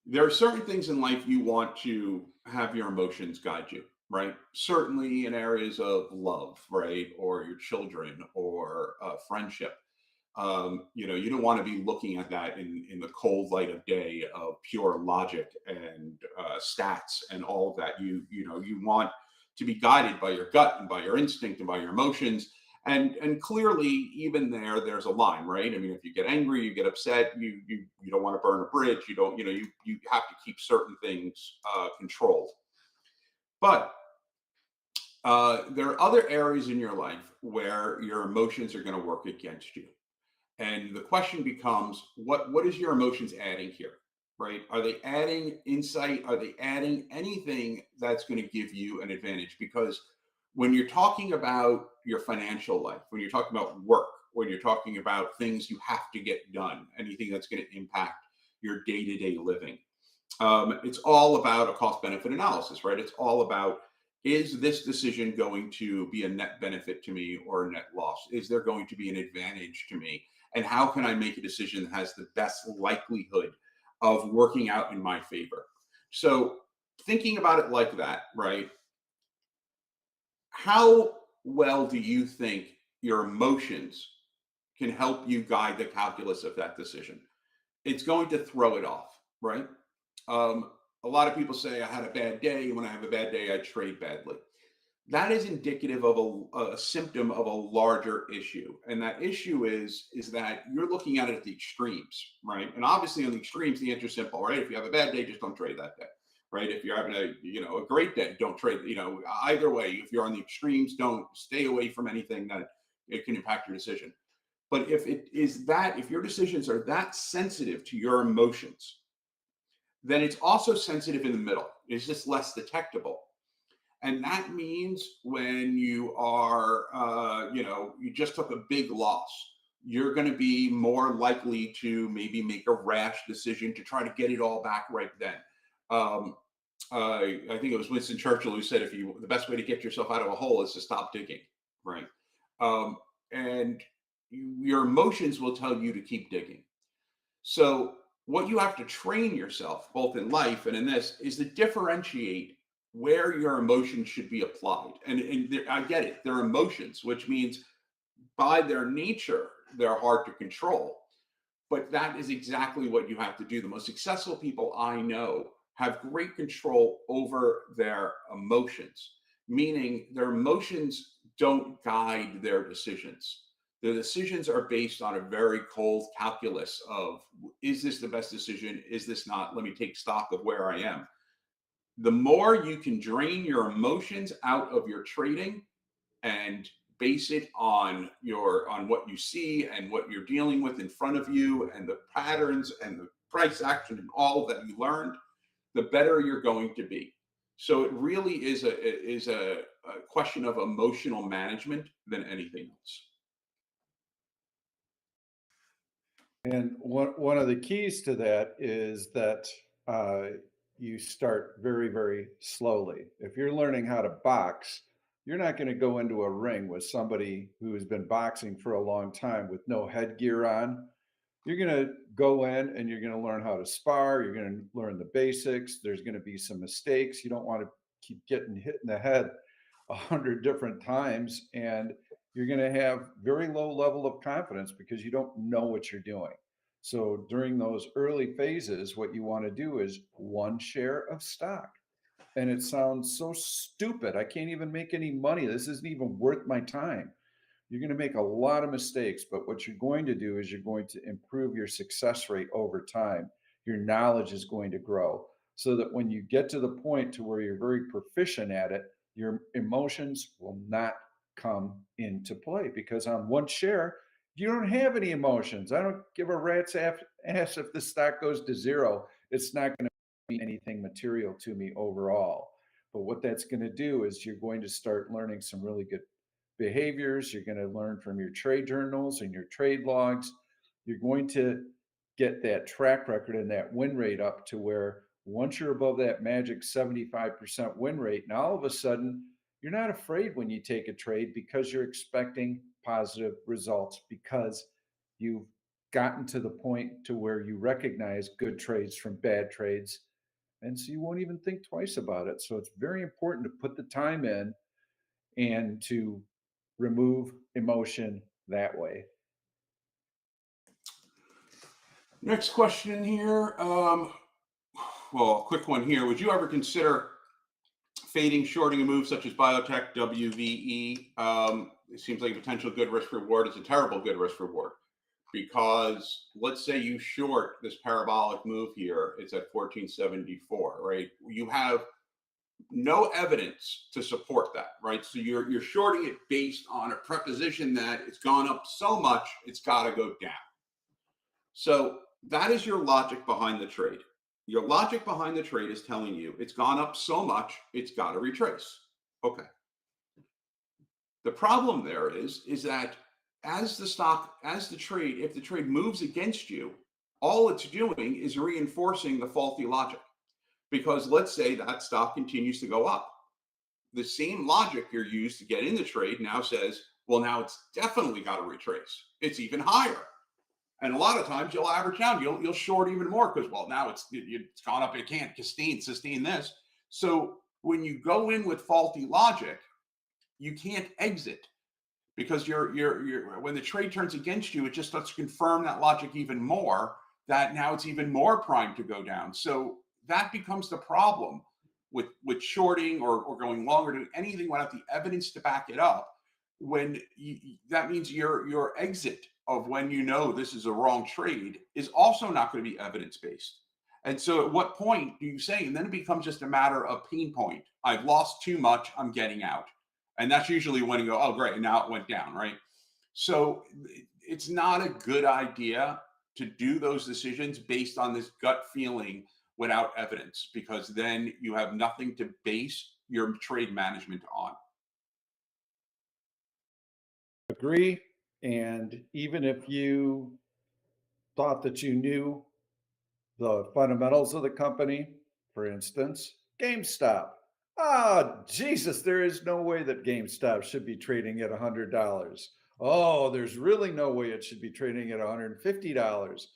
There are certain things in life you want to have your emotions guide you, right? Certainly in areas of love, right, or your children, or friendship. You don't want to be looking at that in the cold light of day of pure logic and stats and all of that. You want to be guided by your gut and by your instinct and by your emotions. And clearly, even there's a line, right? I mean, if you get angry, you get upset, you don't want to burn a bridge. You don't, you have to keep certain things controlled. But there are other areas in your life where your emotions are going to work against you. And the question becomes, what is your emotions adding here, right? Are they adding insight? Are they adding anything that's going to give you an advantage? Because when you're talking about your financial life, when you're talking about work, when you're talking about things you have to get done, anything that's going to impact your day-to-day living, it's all about a cost benefit analysis, right? It's all about, is this decision going to be a net benefit to me or a net loss? Is there going to be an advantage to me? And how can I make a decision that has the best likelihood of working out in my favor? So thinking about it like that, right? How well do you think your emotions can help you guide the calculus of that decision? It's going to throw it off, right? A lot of people say I had a bad day. And when I have a bad day, I trade badly. That is indicative of a symptom of a larger issue. And that issue is that you're looking at it at the extremes, right? And obviously on the extremes, the answer is simple, right? If you have a bad day, just don't trade that day, right? If you're having a great day, don't trade, either way. If you're on the extremes, don't stay away from anything that it can impact your decision. But if your decisions are that sensitive to your emotions, then it's also sensitive in the middle. It's just less detectable. And that means when you are, you just took a big loss, you're going to be more likely to maybe make a rash decision to try to get it all back right then. I think it was Winston Churchill who said, the best way to get yourself out of a hole is to stop digging, right? And your emotions will tell you to keep digging. So, what you have to train yourself, both in life and in this, is to differentiate where your emotions should be applied. And I get it, they're emotions, which means by their nature, they're hard to control. But that is exactly what you have to do. The most successful people I know have great control over their emotions, meaning their emotions don't guide their decisions. Their decisions are based on a very cold calculus of, is this the best decision? Is this not? Let me take stock of where I am. The more you can drain your emotions out of your trading and base it on what you see and what you're dealing with in front of you and the patterns and the price action and all that you learned, the better you're going to be. So it really is a question of emotional management than anything else. And one of the keys to that is that uh, you start very, very slowly. If you're learning how to box, you're not going to go into a ring with somebody who has been boxing for a long time with no headgear on. You're going to go in and you're going to learn how to spar. You're going to learn the basics. There's going to be some mistakes. You don't want to keep getting hit in the head 100 different times, and you're going to have very low level of confidence because you don't know what you're doing. So during those early phases, what you want to do is one share of stock. And it sounds so stupid. I can't even make any money. This isn't even worth my time. You're going to make a lot of mistakes, but what you're going to do is you're going to improve your success rate over time. Your knowledge is going to grow so that when you get to the point to where you're very proficient at it, your emotions will not come into play because on one share, you don't have any emotions. I don't give a rat's ass if the stock goes to zero. It's not going to mean anything material to me overall. But what that's going to do is you're going to start learning some really good behaviors. You're going to learn from your trade journals and your trade logs. You're going to get that track record and that win rate up to where once you're above that magic 75% win rate, now all of a sudden you're not afraid when you take a trade because you're expecting positive results because you've gotten to the point to where you recognize good trades from bad trades, and so you won't even think twice about it. So it's very important to put the time in and to remove emotion that way. Next question here. Well, a quick one here. Would you ever consider fading, shorting a move such as biotech, WVE? It seems like a potential good risk reward. It's a terrible good risk reward because let's say you short this parabolic move here. It's at 1474, right? You have no evidence to support that, right? So you're shorting it based on a preposition that it's gone up so much, it's got to go down. So that is your logic behind the trade. Your logic behind the trade is telling you it's gone up so much, it's got to retrace. Okay. The problem there is that as the stock, as the trade, if the trade moves against you, all it's doing is reinforcing the faulty logic. Because let's say that stock continues to go up. The same logic you're used to get in the trade now says, well, now it's definitely got to retrace. It's even higher. And a lot of times you'll average down, you'll short even more because, well, now it's gone up, it can't sustain this. So when you go in with faulty logic, you can't exit because you're when the trade turns against you, it just starts to confirm that logic even more, that now it's even more primed to go down. So that becomes the problem with shorting or going longer, to anything without the evidence to back it up. When that means your exit of when you know this is a wrong trade is also not going to be evidence based. And so at what point do you say, and then it becomes just a matter of pain point. I've lost too much, I'm getting out. And that's usually when you go, oh, great, now it went down, right? So it's not a good idea to do those decisions based on this gut feeling without evidence, because then you have nothing to base your trade management on. Agree. And even if you thought that you knew the fundamentals of the company, for instance, GameStop. Ah, Jesus, there is no way that GameStop should be trading at $100. Oh, there's really no way it should be trading at $150.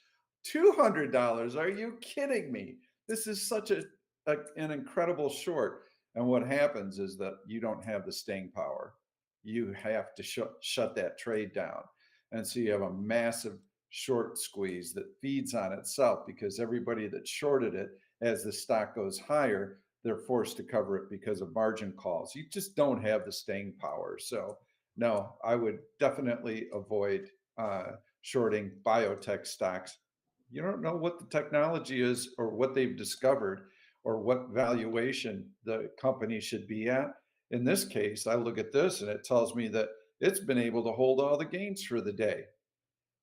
$200? Are you kidding me? This is such an incredible short. And what happens is that you don't have the staying power. You have to shut that trade down. And so you have a massive short squeeze that feeds on itself because everybody that shorted it, as the stock goes higher, they're forced to cover it because of margin calls. You just don't have the staying power. So no, I would definitely avoid shorting biotech stocks. You don't know what the technology is or what they've discovered or what valuation the company should be at. In this case, I look at this and it tells me that it's been able to hold all the gains for the day.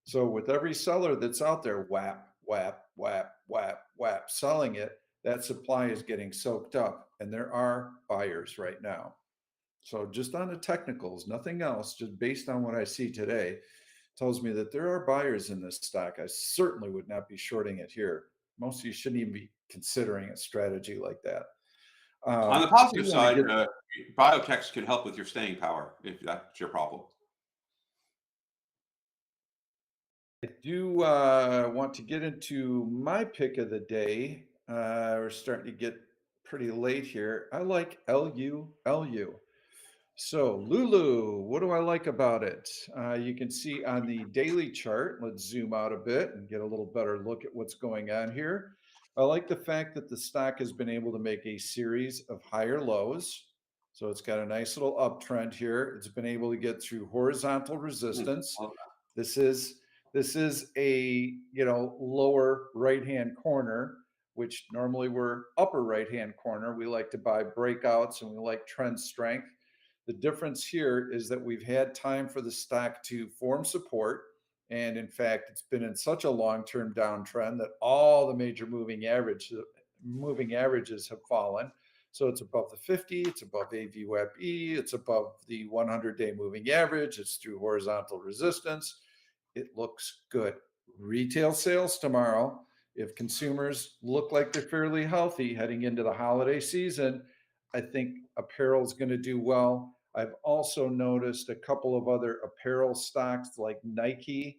So with every seller that's out there, whap, whap, whap, whap, whap, selling it, that supply is getting soaked up. And there are buyers right now. So just on the technicals, nothing else, just based on what I see today, tells me that there are buyers in this stock. I certainly would not be shorting it here. Most of you shouldn't even be considering a strategy like that. On the I do positive want to side, get, biotechs can help with your staying power if that's your problem. I do want to get into my pick of the day. We're starting to get pretty late here. I like LULU. So Lulu, what do I like about it? You can see on the daily chart, let's zoom out a bit and get a little better look at what's going on here. I like the fact that the stock has been able to make a series of higher lows. So it's got a nice little uptrend here. It's been able to get through horizontal Hmm. resistance. Love that. This is this is a lower right-hand corner, which normally we're upper right-hand corner. We like to buy breakouts and we like trend strength. The difference here is that we've had time for the stock to form support. And in fact, it's been in such a long-term downtrend that all the major moving averages have fallen. So it's above the 50, it's above AVWAP-E, it's above the 100-day moving average, it's through horizontal resistance. It looks good. Retail sales tomorrow, if consumers look like they're fairly healthy heading into the holiday season, I think apparel is going to do well. I've also noticed a couple of other apparel stocks like Nike.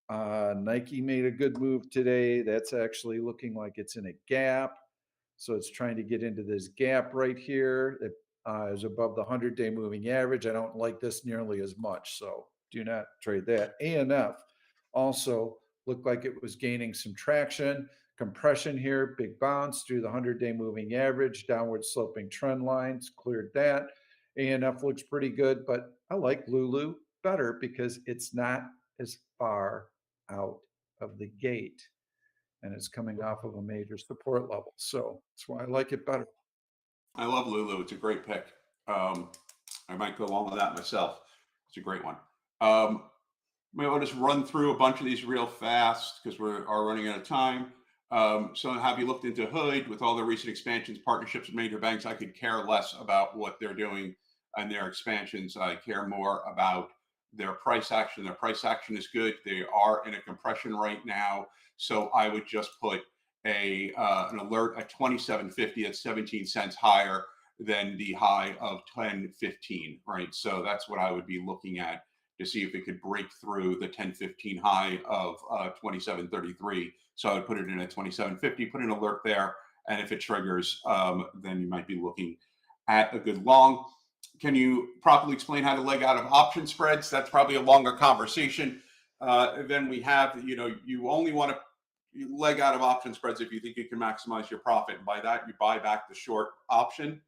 Nike made a good move today. That's actually looking like it's in a gap. So it's trying to get into this gap right here. It is above the 100-day moving average. I don't like this nearly as much. So do not trade that. ANF also looked like it was gaining some traction. Compression here, big bounce through the 100-day moving average, downward sloping trend lines, cleared that. ANF looks pretty good, but I like Lulu better because it's not as far out of the gate and it's coming off of a major support level. So that's why I like it better. I love Lulu. It's a great pick. Um, I might go along with that myself. It's a great one. Maybe I'll just run through a bunch of these real fast because we are running out of time. So have you looked into Hood with all the recent expansions, partnerships with major banks? I could care less about what they're doing and their expansions. I care more about their price action. Their price action is good. They are in a compression right now. So I would just put an alert at 27.50 at 17 cents higher than the high of 10.15, right? So that's what I would be looking at to see if it could break through the 10.15 high of 27.33. So I would put it in at 27.50, put an alert there. And if it triggers, then you might be looking at a good long. Can you properly explain how to leg out of option spreads? That's probably a longer conversation. Then we have, you only want to leg out of option spreads if you think you can maximize your profit. And by that, you buy back the short option,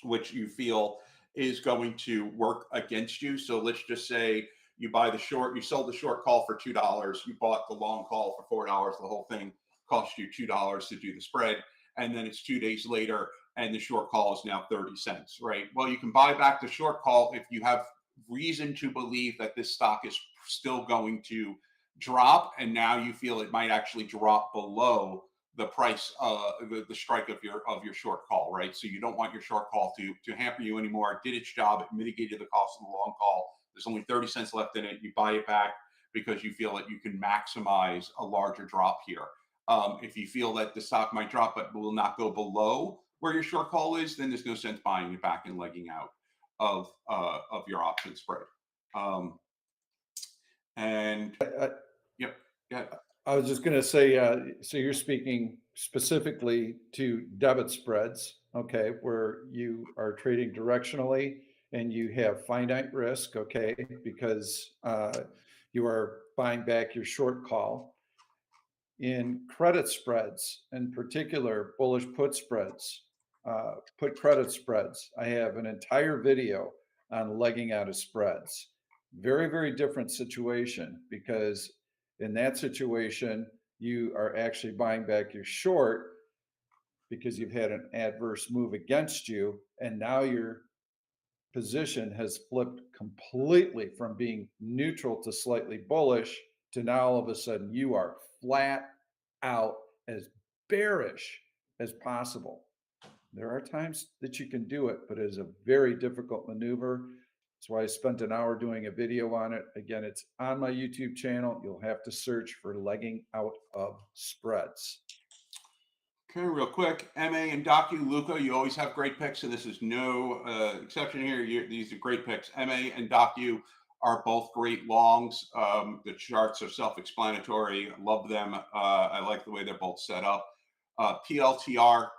which you feel is going to work against you. So let's just say you buy the short, you sold the short call for $2, you bought the long call for $4, the whole thing cost you $2 to do the spread. And then it's 2 days later and the short call is now 30 cents, right? Well, you can buy back the short call if you have reason to believe that this stock is still going to drop. And now you feel it might actually drop below the price, the strike of your short call, right? So you don't want your short call to hamper you anymore. It did its job. It mitigated the cost of the long call. There's only 30 cents left in it. You buy it back because you feel that you can maximize a larger drop here. If you feel that the stock might drop but will not go below where your short call is, then there's no sense buying it back and legging out of your option spread. And I, yep, yeah, I was just going to say, so you're speaking specifically to debit spreads, okay, where you are trading directionally and you have finite risk, okay, because you are buying back your short call. In credit spreads, in particular, bullish put spreads, put credit spreads. I have an entire video on legging out of spreads. Very, very different situation because in that situation, you are actually buying back your short because you've had an adverse move against you. And now your position has flipped completely from being neutral to slightly bullish to now all of a sudden you are flat out as bearish as possible. There are times that you can do it, but it is a very difficult maneuver. That's why I spent an hour doing a video on it. Again, it's on my YouTube channel. You'll have to search for legging out of spreads. okay, real quick. MA and Docu, Luca, you always have great picks, so this is no exception here. These are great picks. MA and Docu are both great longs. The charts are self-explanatory. Love them. I like the way they're both set up. PLTR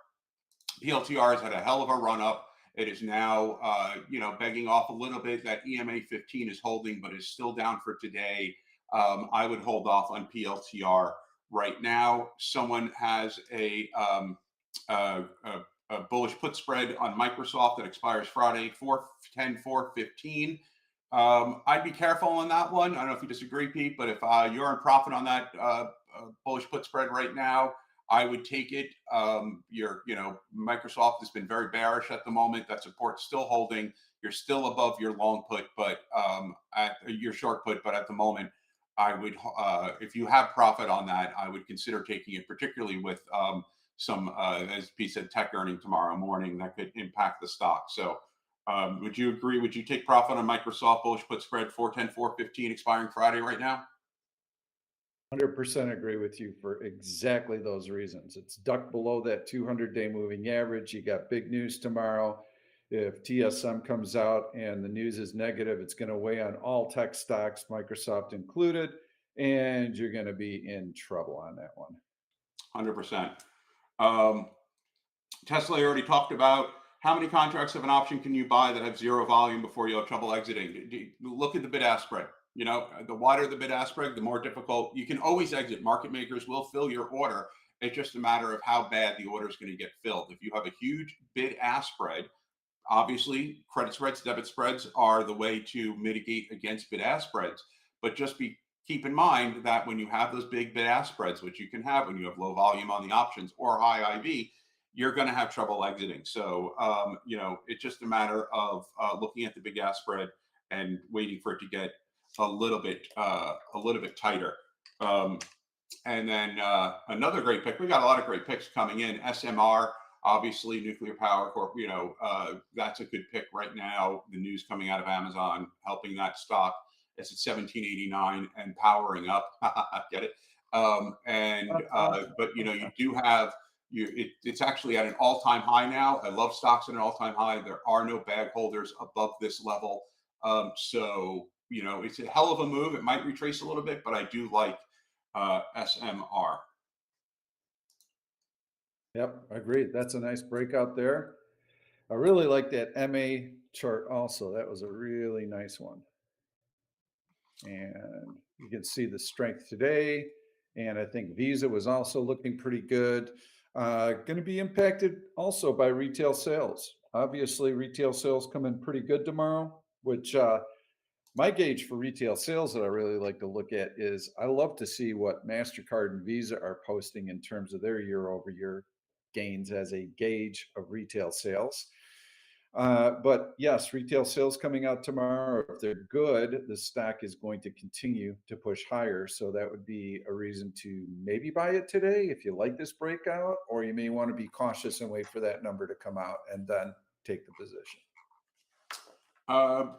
has had a hell of a run up. It is now, begging off a little bit. That EMA 15 is holding, but is still down for today. I would hold off on PLTR right now. Someone has a bullish put spread on Microsoft that expires Friday, 410, 415. I'd be careful on that one. I don't know if you disagree, Pete, but if you're in profit on that bullish put spread right now, I would take it. Microsoft has been very bearish at the moment. That support's still holding. You're still above your long put, but at your short put. But at the moment, I would, if you have profit on that, I would consider taking it, particularly with some, as Pete said, tech earning tomorrow morning that could impact the stock. So, would you agree? Would you take profit on Microsoft bullish put spread 410, 415 expiring Friday right now? 100% agree with you for exactly those reasons. It's ducked below that 200-day moving average. You got big news tomorrow. If TSM comes out and the news is negative, it's going to weigh on all tech stocks, Microsoft included, and you're going to be in trouble on that one. 100%. Tesla, I already talked about. How many contracts of an option can you buy that have zero volume before you have trouble exiting? Look at the bid-ask spread. The wider the bid-ask spread, the more difficult. You can always exit. Market makers will fill your order. It's just a matter of how bad the order is going to get filled. If you have a huge bid-ask spread, obviously credit spreads, debit spreads are the way to mitigate against bid-ask spreads. But keep in mind that when you have those big bid-ask spreads, which you can have when you have low volume on the options or high IV, you're going to have trouble exiting. So, it's just a matter of looking at the big ask spread and waiting for it to get a little bit tighter. And then another great pick. We got a lot of great picks coming in. SMR, obviously, Nuclear Power Corp. That's a good pick right now. The news coming out of Amazon helping that stock. It's at 1789 and powering up. Get it? But you do have. It's actually at an all-time high now. I love stocks at an all-time high. There are no bag holders above this level. It's a hell of a move. It might retrace a little bit, but I do like SMR. Yep, agreed. That's a nice breakout there. I really like that MA chart also. That was a really nice one. And you can see the strength today. And I think Visa was also looking pretty good. Going to be impacted also by retail sales. Obviously, retail sales come in pretty good tomorrow, which my gauge for retail sales that I really like to look at is I love to see what MasterCard and Visa are posting in terms of their year over year gains as a gauge of retail sales. But yes, retail sales coming out tomorrow. If they're good, the stock is going to continue to push higher. So that would be a reason to maybe buy it today if you like this breakout, or you may want to be cautious and wait for that number to come out and then take the position.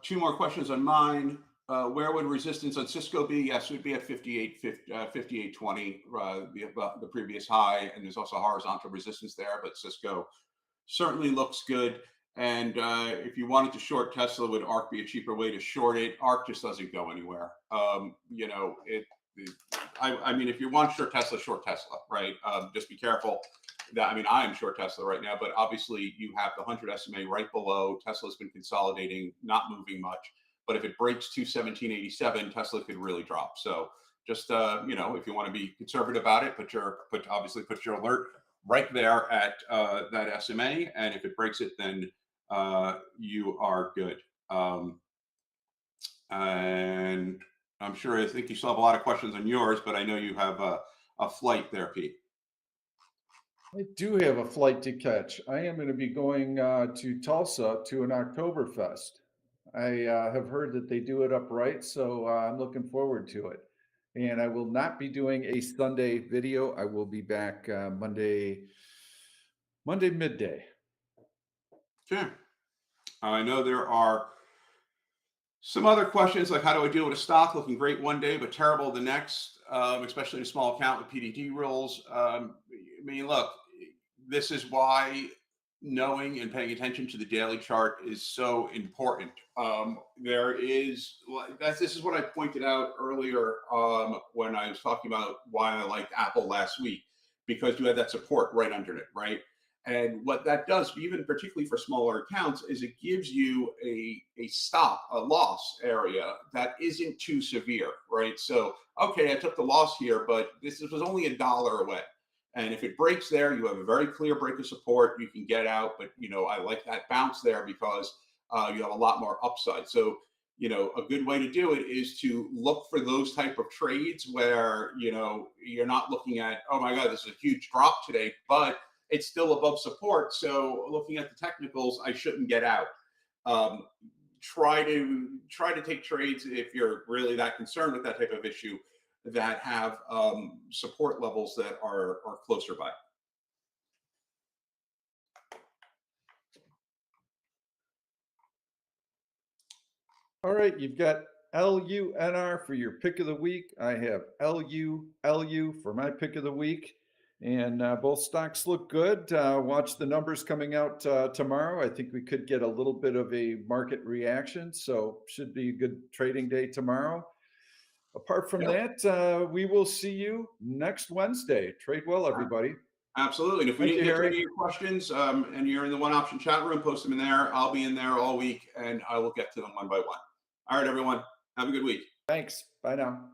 Two more questions on mine. Where would resistance on Cisco be? Yes, it would be at 58.20, the previous high. And there's also horizontal resistance there, but Cisco certainly looks good. And if you wanted to short Tesla, would ARK be a cheaper way to short it? ARK just doesn't go anywhere. You know, I mean, if you want short Tesla, right? Just be careful. That I mean, I am short Tesla right now, but obviously you have the 100 SMA right below. Tesla's been consolidating, not moving much. But if it breaks 217.87, Tesla could really drop. So just you know, if you want to be conservative about it, obviously put your alert right there at that SMA, and if it breaks it, then you are good. And I'm sure I think you still have a lot of questions on yours, but I know you have a flight there, Pete. I do have a flight to catch. I am going to be going to Tulsa to an Oktoberfest. I have heard that they do it upright, so I'm looking forward to it. And I will not be doing a Sunday video. I will be back Monday midday. Okay. I know there are some other questions like how do I deal with a stock looking great one day but terrible the next, especially in a small account with PDD rules. I mean, look, this is why knowing and paying attention to the daily chart is so important. This is what I pointed out earlier when I was talking about why I liked Apple last week, because you had that support right under it, right? And what that does, even particularly for smaller accounts, is it gives you a stop, a loss area that isn't too severe, right? So, okay, I took the loss here, but this was only $1 away. And if it breaks there, you have a very clear break of support. You can get out, but you know I like that bounce there because you have a lot more upside. So you know a good way to do it is to look for those type of trades where you know you're not looking at, oh my God, this is a huge drop today, but it's still above support. So looking at the technicals, I shouldn't get out. Um, try to take trades if you're really that concerned with that type of issue that have support levels that are closer by. All right, you've got LUNR for your pick of the week. I have LU for my pick of the week. And both stocks look good. Watch the numbers coming out tomorrow. I think we could get a little bit of a market reaction. So should be a good trading day tomorrow. Apart from Yep. that, we will see you next Wednesday. Trade well, everybody. Absolutely. And if we Thank didn't you, get to Harry. any of your questions and you're in the one option chat room, post them in there. I'll be in there all week and I will get to them one by one. All right, everyone. Have a good week. Thanks. Bye now.